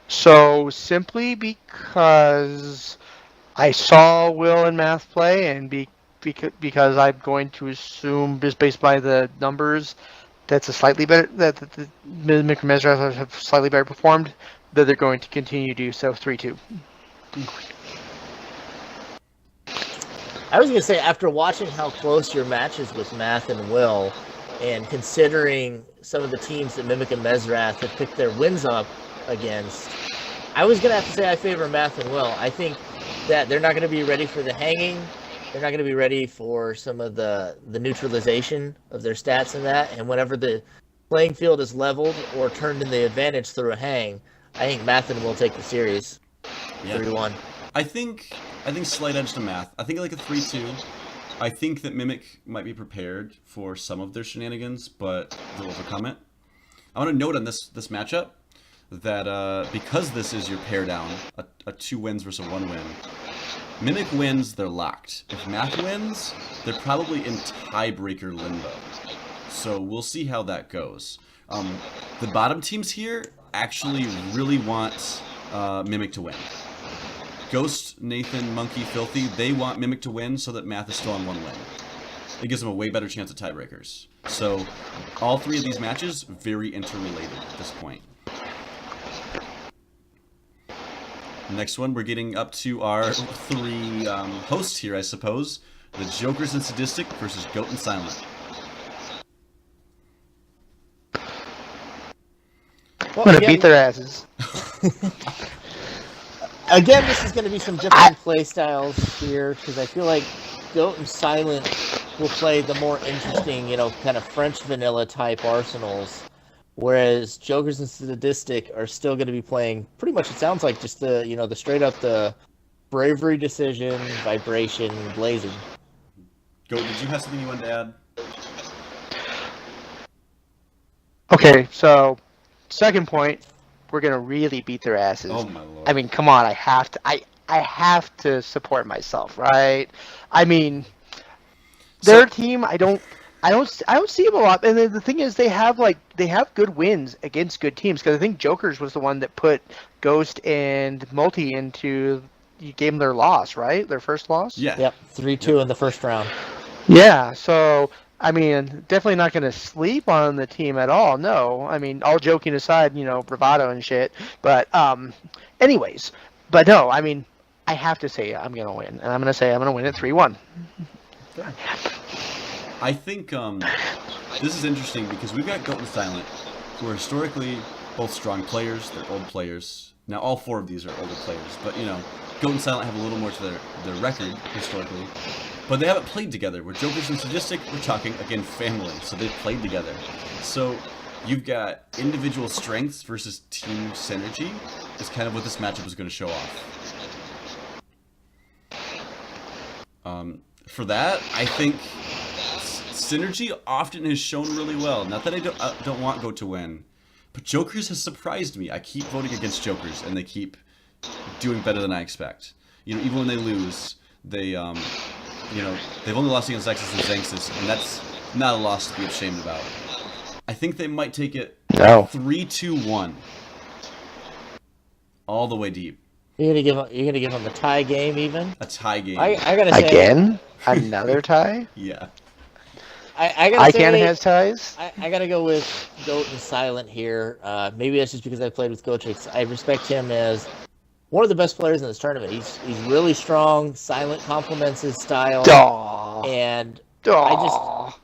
So simply because I saw Will and Math play, and because I'm going to assume, just based by the numbers, that's a slightly better that the Mimic and Mizrath have slightly better performed, that they're going to continue to do so 3-2. I was going to say, after watching how close your matches with Math and Will, and considering some of the teams that Mimic and Mezrath have picked their wins up against, I was going to have to say I favor Math and Will. I think that they're not going to be ready for the hanging. They're not going to be ready for some of the neutralization of their stats and that. And whenever the playing field is leveled or turned in the advantage through a hang, I think Math and Will take the series. Yeah. 3-1. I think slight edge to Math. I think like a 3-2. I think that Mimic might be prepared for some of their shenanigans, but they'll overcome it. I want to note on this matchup that because this is your pair down, a 2 wins versus a 1 win, Mimic wins, they're locked. If Math wins, they're probably in tiebreaker limbo. So we'll see how that goes. The bottom teams here actually really want Mimic to win. Ghost, Nathan, Monkey, Filthy, they want Mimic to win so that Math is still on 1 win. It gives them a way better chance at tiebreakers. So all 3 of these matches, very interrelated at this point. Next one, we're getting up to our 3 hosts here, I suppose. The Jokers and Sadistic versus Goat and Silent. I'm going to beat their asses. Again, this is going to be some different play styles here, because I feel like Goat and Silent will play the more interesting, kind of French vanilla type arsenals, whereas Jokers and Sadistic are still going to be playing pretty much, it sounds like, just the straight up the bravery, decision, vibration, blazing. Goat, did you have something you wanted to add? Okay, so second point, we're gonna really beat their asses. Oh my lord! I mean, come on, I have to. I have to support myself, right? I mean, their team. I don't see them a lot. And the thing is, they have good wins against good teams. Because I think Joker's was the one that put Ghost and Multi into. You gave them their loss, right? Their first loss. Yeah. Yep. 3-2 in the first round. Yeah. So. I mean, definitely not going to sleep on the team at all. No, I mean, all joking aside, bravado and shit. But, anyways, but no, I mean, I have to say I'm going to win, and I'm going to say I'm going to win at 3-1. I think this is interesting because we've got Goat and Silent, who are historically both strong players. They're old players. Now, all 4 of these are older players, but Goat and Silent have a little more to their record historically. But they haven't played together. Where Jokers and Sadistic, we're talking, again, family. So they've played together. So you've got individual strengths versus team synergy is kind of what this matchup is going to show off. For that, I think synergy often has shown really well. Not that I don't want Goat to win, but Jokers has surprised me. I keep voting against Jokers, and they keep doing better than I expect. Even when they lose, they've only lost against Exus and Xanxus, and that's not a loss to be ashamed about. I think they might take it 3-2-1. All the way deep. You're gonna give them a tie game even? A tie game. I gotta say again? Another tie? Yeah. I can't have ties. I gotta go with Goat and Silent here. Maybe that's just because I played with Gotrix. I respect him as one of the best players in this tournament. He's really strong. Silent complements his style. Aww. And Aww.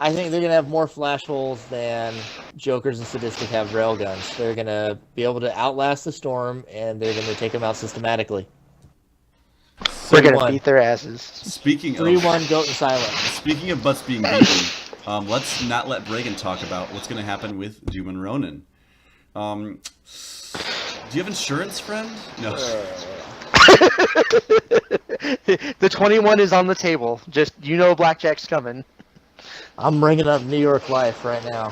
I think they're gonna have more flash holes than Jokers and Sadistic have railguns. They're gonna be able to outlast the storm, and they're gonna take them out systematically. We're gonna beat their asses. Speaking of 3-1 Goat and Silent. Speaking of butts being beaten, let's not let Bragan talk about what's gonna happen with Doom and Ronan. Do you have insurance, friend? No. The 21 is on the table. Just, blackjack's coming. I'm bringing up New York Life right now.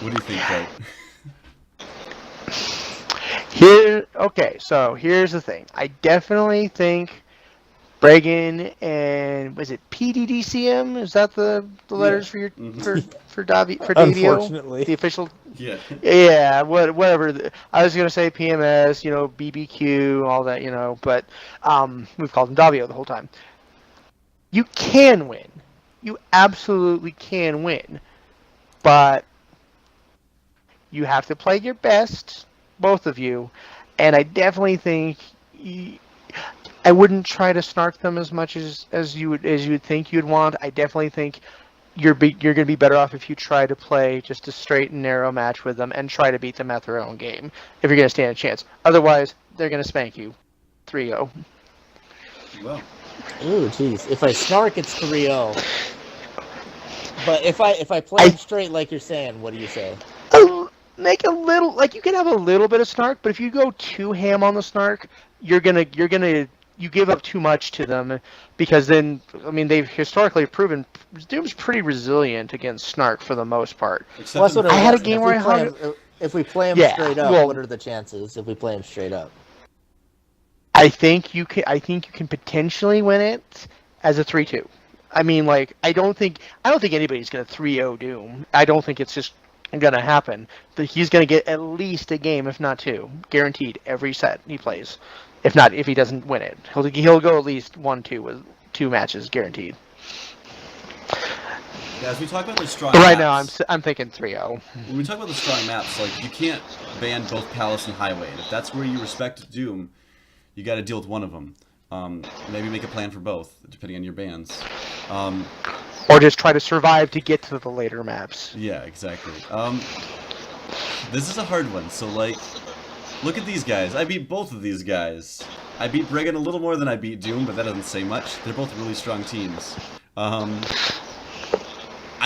What do you think, Goat? Okay, so here's the thing. I definitely think Bregan and was it PDDCM? Is that the letters for your for Davio? Unfortunately. The official. Yeah. Yeah, whatever. I was gonna say PMS, BBQ, all that, but we've called him Davio the whole time. You can win. You absolutely can win, but you have to play your best, both of you, and I definitely think. I wouldn't try to snark them as much as you would think you'd want. I definitely think you're going to be better off if you try to play just a straight and narrow match with them and try to beat them at their own game if you're going to stand a chance. Otherwise, they're going to spank you 3-0. Well. Ooh, jeez. If I snark, it's 3-0. But if I play them straight like you're saying, what do you say? Make a little, you can have a little bit of snark, but if you go too ham on the snark, you give up too much to them, because then, they've historically proven Doom's pretty resilient against snark for the most part. Well, that's what I had a game where if we play him straight up, what are the chances if we play him straight up? I think you can potentially win it as a 3-2. I don't think anybody's going to 3-0 Doom. I don't think it's just going to happen. But he's going to get at least a game, if not two, guaranteed every set he plays. If he doesn't win it, he'll go at least 1-2 with 2 matches guaranteed. Yeah, as we talk about the strong but right maps, now, I'm thinking 3-0. When we talk about the strong maps, you can't ban both Palace and Highway. And if that's where you respect Doom, you got to deal with one of them. Maybe make a plan for both, depending on your bans. Or just try to survive to get to the later maps. Yeah, exactly. This is a hard one. So, look at these guys. I beat both of these guys. I beat Bregan a little more than I beat Doom, but that doesn't say much. They're both really strong teams. I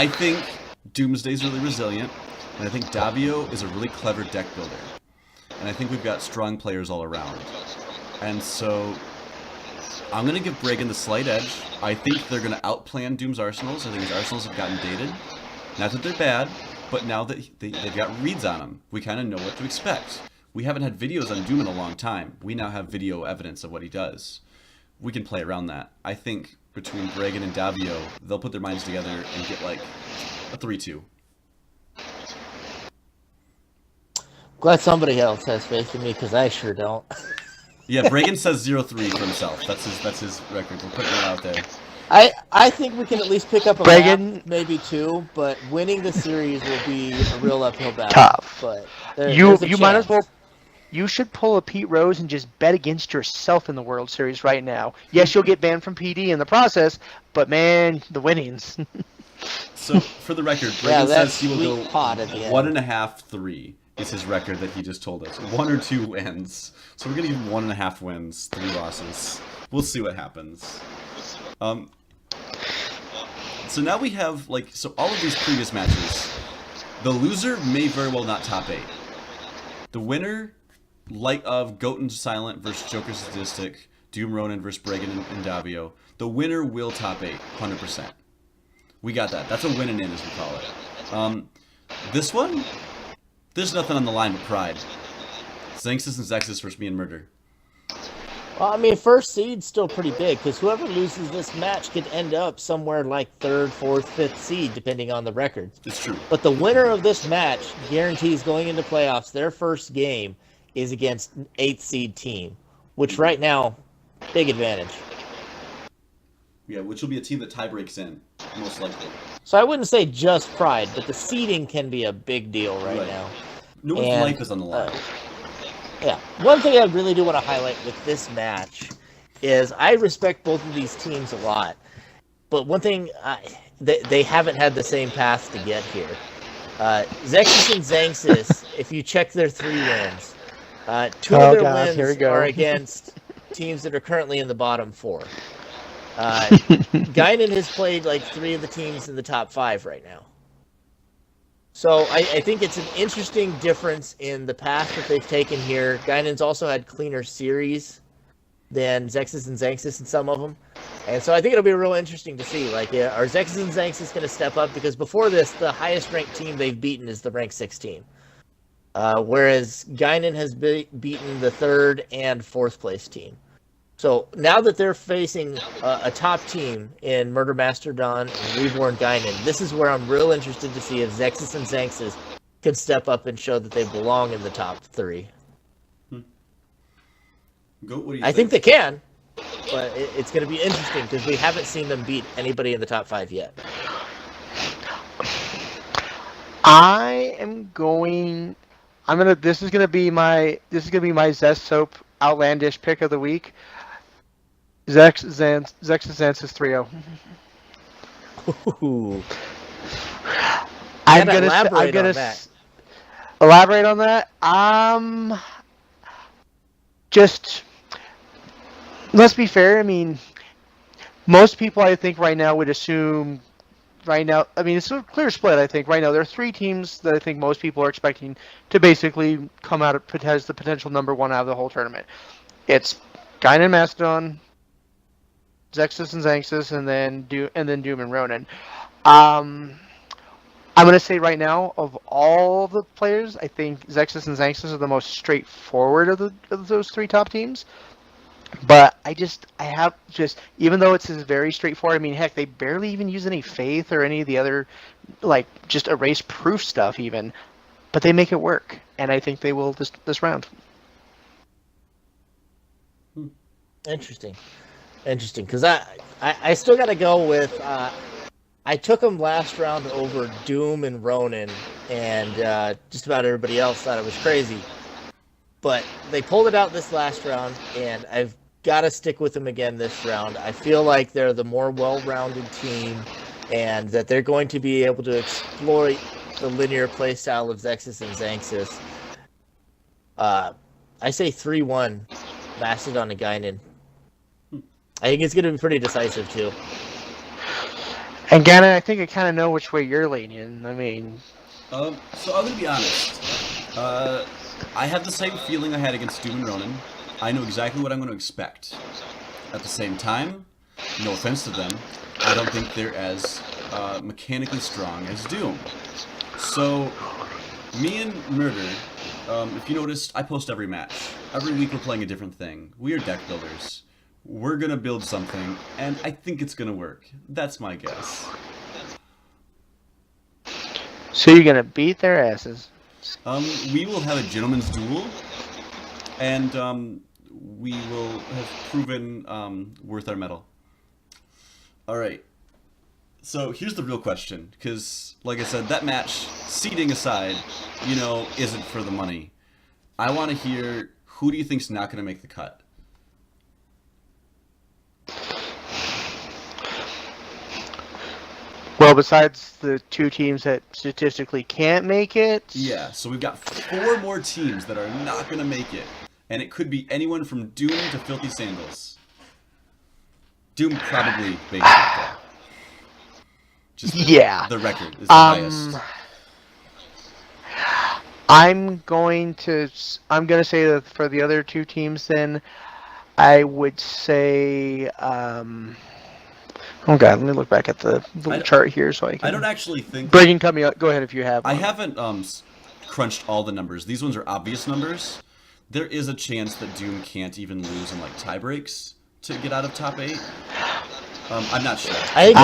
think Doomsday's really resilient, and I think Davio is a really clever deck builder. And I think we've got strong players all around. And so, I'm going to give Bregan the slight edge. I think they're going to outplan Doom's arsenals. I think his arsenals have gotten dated. Not that they're bad, but now that they've got reads on them, we kind of know what to expect. We haven't had videos on Doom in a long time. We now have video evidence of what he does. We can play around that. I think between Bregan and Davio, they'll put their minds together and get a 3-2. Glad somebody else has faith in me, because I sure don't. Yeah, Bregan says 0-3 for himself. That's his record. We're putting it out there. I think we can at least pick up a map, maybe 2, but winning the series will be a real uphill battle. Tough. But you might as well. You should pull a Pete Rose and just bet against yourself in the World Series right now. Yes, you'll get banned from PD in the process, but man, the winnings. So, for the record, Bregan says he will go 1.5-3 is his record that he just told us. 1 or 2 wins. So we're going to give him 1.5 wins, 3 losses. We'll see what happens. So now we have, so all of these previous matches, the loser may very well not top 8. The winner, of Goat and Silent versus Joker Sadistic, Doom Ronin versus Bregan and Davio, the winner will top 8, 100%. We got that. That's a win and in, as we call it. This one, there's nothing on the line but pride. Xanxus and Zexus versus me and Murder. Well, first seed's still pretty big, because whoever loses this match could end up somewhere like 3rd, 4th, 5th seed, depending on the records. It's true. But the winner of this match guarantees going into playoffs, their first game is against an 8th seed team, which right now, big advantage. Yeah, which will be a team that tiebreaks in, most likely. So I wouldn't say just pride, but the seeding can be a big deal right now. No one's life is on the line. Yeah. One thing I really do want to highlight with this match is I respect both of these teams a lot. But one thing, they haven't had the same path to get here. Zexus and Xanxus, if you check their 3 wins, 2 of their wins are against teams that are currently in the bottom 4. Guinan has played 3 of the teams in the top 5 right now. So I think it's an interesting difference in the path that they've taken here. Guinan's also had cleaner series than Zexus and Xanxus in some of them. And so I think it'll be real interesting to see. Are Zexus and Xanxus going to step up? Because before this, the highest ranked team they've beaten is the rank 16. whereas Guinan has beaten the 3rd and 4th place team. So now that they're facing a top team in Murder Mastodon and Reborn Guinan, this is where I'm real interested to see if Zexus and Xanxus can step up and show that they belong in the top 3. Goat, what do you I think they can, but it's going to be interesting because we haven't seen them beat anybody in the top 5 yet. This is gonna be my Zest Soap outlandish pick of the week. Zexus Xanxus 3-0. Ooh. I'm gonna elaborate on that. Just let's be fair. I mean, most people I think right now would assume. Right now, I mean, it's a clear split, I think. Right now, there are 3 teams that I think most people are expecting to basically come out as the potential number 1 out of the whole tournament. It's Guinan and Mastodon, Zexus and Xanxus, and then Doom and Ronin. I'm going to say right now, of all the players, I think Zexus and Xanxus are the most straightforward of those 3 top teams. But even though it's very straightforward, I mean, heck, they barely even use any faith or any of the other, like, just erase proof stuff even. But they make it work, and I think they will this round. Interesting, because I still got to go with, I took them last round over Doom and Ronin, and just about everybody else thought it was crazy. But they pulled it out this last round, and I've got to stick with them again this round. I feel like they're the more well-rounded team, and that they're going to be able to exploit the linear playstyle of Zexus and Xanxus. I say 3-1, Mastodon and Guinan. I think it's going to be pretty decisive, too. And Guinan, I think I kind of know which way you're leaning. I mean... So I'm going to be honest. I have the same feeling I had against Doom and Ronin. I know exactly what I'm going to expect. At the same time, no offense to them, I don't think they're as mechanically strong as Doom. So, me and Murder, if you noticed, I post every match. Every week we're playing a different thing. We are deck builders. We're going to build something, and I think it's going to work. That's my guess. So you're going to beat their asses? We will have a gentleman's duel, and we will have proven worth our medal. Alright, so here's the real question, because, like I said, that match, seeding aside, isn't for the money. I want to hear, who do you think's not going to make the cut? Well, besides the 2 teams that statistically can't make it? Yeah, so we've got 4 more teams that are not going to make it. And it could be anyone from Doom to Filthy Sandals. Doom probably makes it, though. Just the record is the highest. I'm going to say that for the other 2 teams then, I would say... Oh god, let me look back at the little chart here so I can... I don't actually think... Breaking, cut me up. Go ahead if you have one. I haven't crunched all the numbers. These ones are obvious numbers. There is a chance that Doom can't even lose in like tie breaks to get out of top 8. I'm not sure. I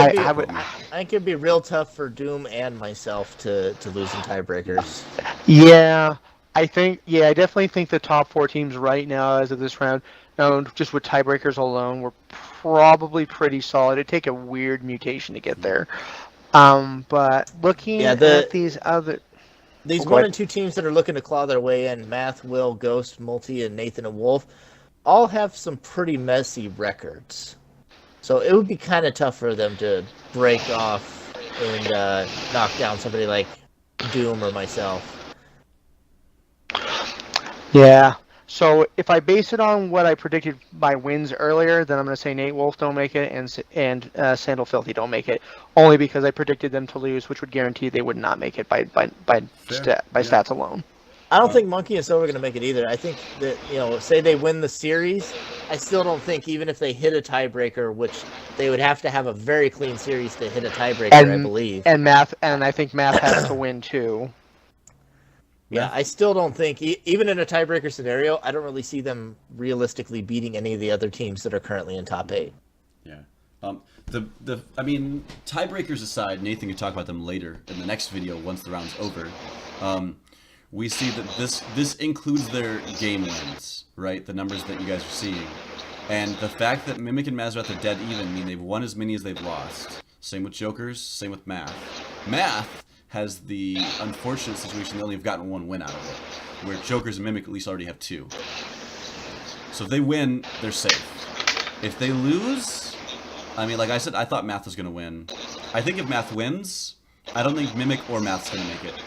think it'd be real tough for Doom and myself to lose in tiebreakers. Yeah, I definitely think the top 4 teams right now as of this round, just with tiebreakers alone, were probably pretty solid. It'd take a weird mutation to get there. But looking at these other... These 1 and 2 teams that are looking to claw their way in, Math, Will, Ghost, Multi, and Nathan and Wolf, all have some pretty messy records. So it would be kind of tough for them to break off and knock down somebody like Doom or myself. Yeah. So if I base it on what I predicted by wins earlier, then I'm going to say Nate Wolf don't make it and Sandal Filthy don't make it, only because I predicted them to lose, which would guarantee they would not make it by stats alone. I don't think Monkey and Silver are going to make it either. I think that, say they win the series, I still don't think, even if they hit a tiebreaker, which they would have to have a very clean series to hit a tiebreaker, I believe. And I think Math has to win too. Yeah, I still don't think, even in a tiebreaker scenario, I don't really see them realistically beating any of the other teams that are currently in top 8. Yeah. I mean, tiebreakers aside, Nathan can talk about them later in the next video once the round's over. We see that this includes their game wins, right? The numbers that you guys are seeing. And the fact that Mimic and Mazrath are dead even mean they've won as many as they've lost. Same with Jokers, same with Math. Math has the unfortunate situation they only have gotten 1 win out of it, where Jokers and Mimic at least already have 2. So if they win, they're safe. If they lose, I mean, like I said, I thought Math was going to win. I think if Math wins, I don't think Mimic or Math's going to make it.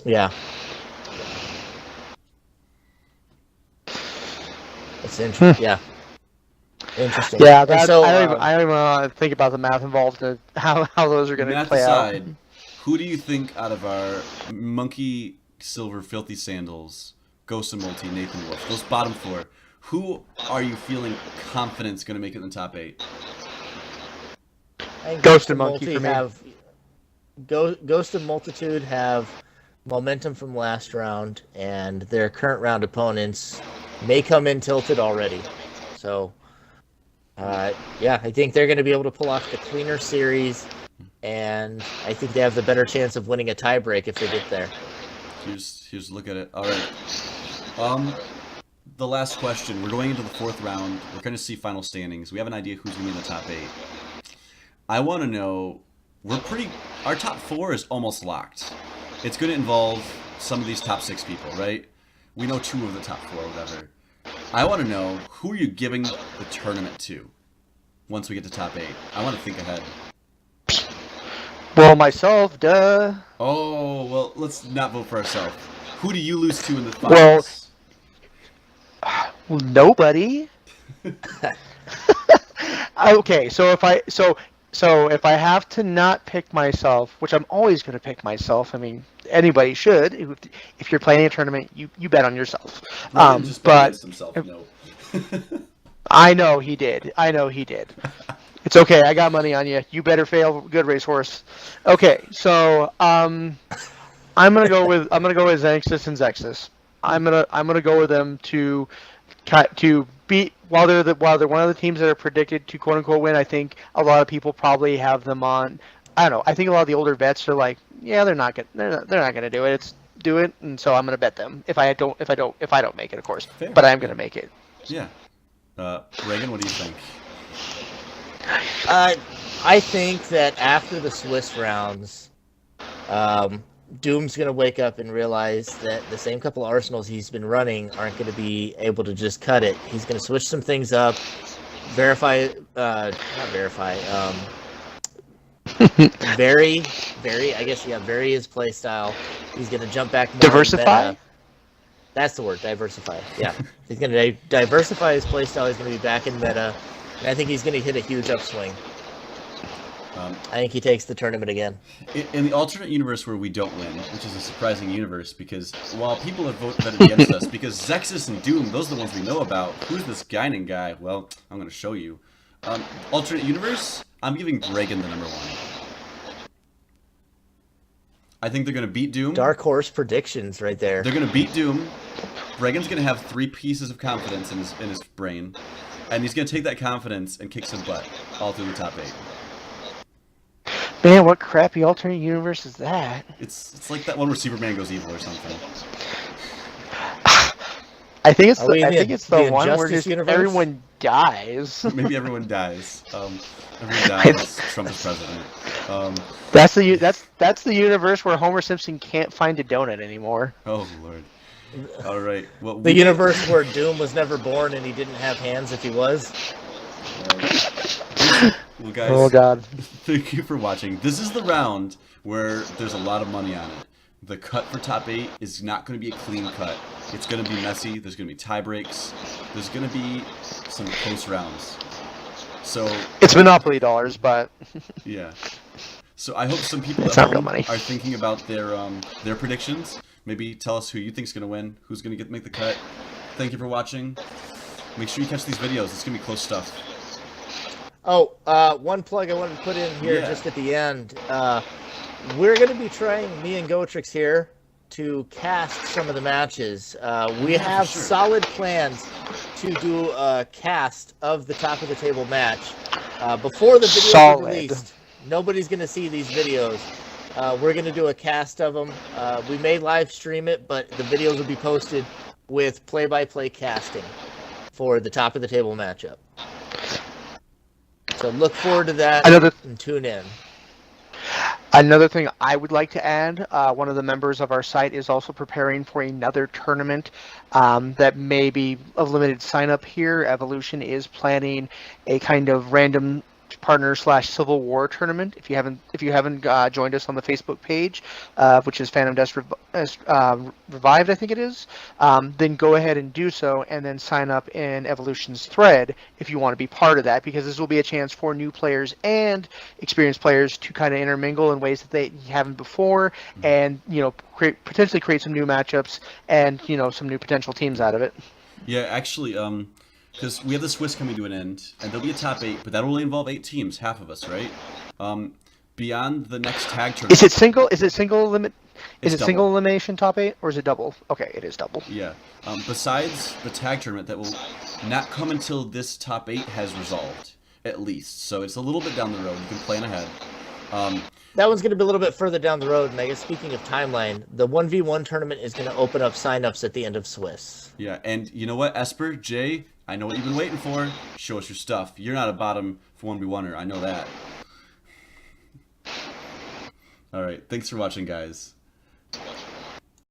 Yeah. It's interesting. Yeah. Interesting. Yeah, And so, I don't even think about the math involved in how those are going to play aside, out. Who do you think out of our Monkey, Silver, Filthy Sandals, Ghost and Multi, Nathan Wolf, those bottom 4, who are you feeling confident is going to make it in the top 8? I think Ghost and Monkey for me. Ghost and Multitude have momentum from last round, and their current round opponents may come in tilted already. So, yeah, I think they're going to be able to pull off the cleaner series, and I think they have the better chance of winning a tiebreak if they get there. Here's a look at it. All right. The last question. We're going into the 4th round. We're going to see final standings. We have an idea who's going to be in the top 8. I want to know. Our top 4 is almost locked. It's going to involve some of these top 6 people, right? We know 2 of the top 4, whatever. I want to know, who are you giving the tournament to once we get to top 8? I want to think ahead. Well, myself, duh. Oh, well, let's not vote for ourselves. Who do you lose to in the finals? Well, nobody. Okay, so if I have to not pick myself, which I'm always going to pick myself. I mean, anybody should. If you're playing a tournament, you bet on yourself. Just bet against himself. No. I know he did. It's okay. I got money on you. You better fail. Good racehorse. Okay, so I'm gonna go with Xanxus and Zexus. I'm gonna go with them to beat while they're one of the teams that are predicted to quote unquote win. I think a lot of people probably have them on. I don't know. I think a lot of the older vets are like, yeah, they're not gonna do it. Do it, and so I'm gonna bet them. If I don't make it, of course. Fair. But I'm gonna make it. Yeah. Reagan, what do you think? I think that after the Swiss rounds, Doom's going to wake up and realize that the same couple of arsenals he's been running aren't going to be able to just cut it. He's going to switch some things up, vary his play style. He's going to jump back more. Diversify? That's the word, diversify. Yeah. He's going to diversify his play style. He's going to be back in meta. And I think he's going to hit a huge upswing. I think he takes the tournament again. In the alternate universe where we don't win, which is a surprising universe, because while people have voted against us, because Zexus and Doom, those are the ones we know about. Who's this Guinan guy? Well, I'm going to show you. Alternate universe, I'm giving Dragon the number 1. I think they're going to beat Doom. Dark horse predictions right there. They're going to beat Doom. Dragon's going to have 3 pieces of confidence in his brain, and he's going to take that confidence and kick some butt all through the top 8. Man, what crappy alternate universe is that? It's like that one where Superman goes evil or something. I think it's the one where just universe? everyone dies. Maybe everyone dies. Everyone dies. Trump is president. That's the universe where Homer Simpson can't find a donut anymore. Oh Lord. All right. Well, the universe where Doom was never born and he didn't have hands if he was. Well, guys, oh God. Thank you for watching. This is the round where there's a lot of money on it. The cut for top 8 is not going to be a clean cut. It's going to be messy. There's going to be tie breaks. There's going to be some close rounds. So it's Monopoly dollars, but yeah. So I hope some people at home are thinking about their predictions. Maybe tell us who you think's going to win, who's going to make the cut. Thank you for watching. Make sure you catch these videos. It's going to be close stuff. Oh, one plug I wanted to put in here just at the end. we're going to be trying, me and Gotrix here, to cast some of the matches. We have sure. solid plans to do a cast of the top of the table match. Before the videos are Solid. released, nobody's going to see these videos. We're going to do a cast of them. We may live stream it, but the videos will be posted with play-by-play casting for the top of the table matchup. So look forward to that and tune in. Another thing I would like to add, one of the members of our site is also preparing for another tournament that may be of limited sign up here. Evolution is planning a kind of random partner / Civil War tournament. If you haven't joined us on the Facebook page, which is Phantom Dust Revived, I think it is, then go ahead and do so, and then sign up in Evolution's thread if you want to be part of that, because this will be a chance for new players and experienced players to kind of intermingle in ways that they haven't before, and potentially create some new matchups and some new potential teams out of it. Yeah, actually, because we have the Swiss coming to an end, and there'll be a top 8, but that'll only involve 8 teams, half of us, right? Beyond the next tag tournament. Is it single? Is it single limit? Is it double. Single elimination top 8, or is it double? Okay, it is double. Yeah. Besides the tag tournament, that will not come until this top 8 has resolved, at least. So it's a little bit down the road. You can plan ahead. That one's going to be a little bit further down the road, Mega. Speaking of timeline, the 1v1 tournament is going to open up signups at the end of Swiss. Yeah, and you know what, Esper, Jay, I know what you've been waiting for. Show us your stuff. You're not a bottom for 1v1er. I know that. All right. Thanks for watching, guys.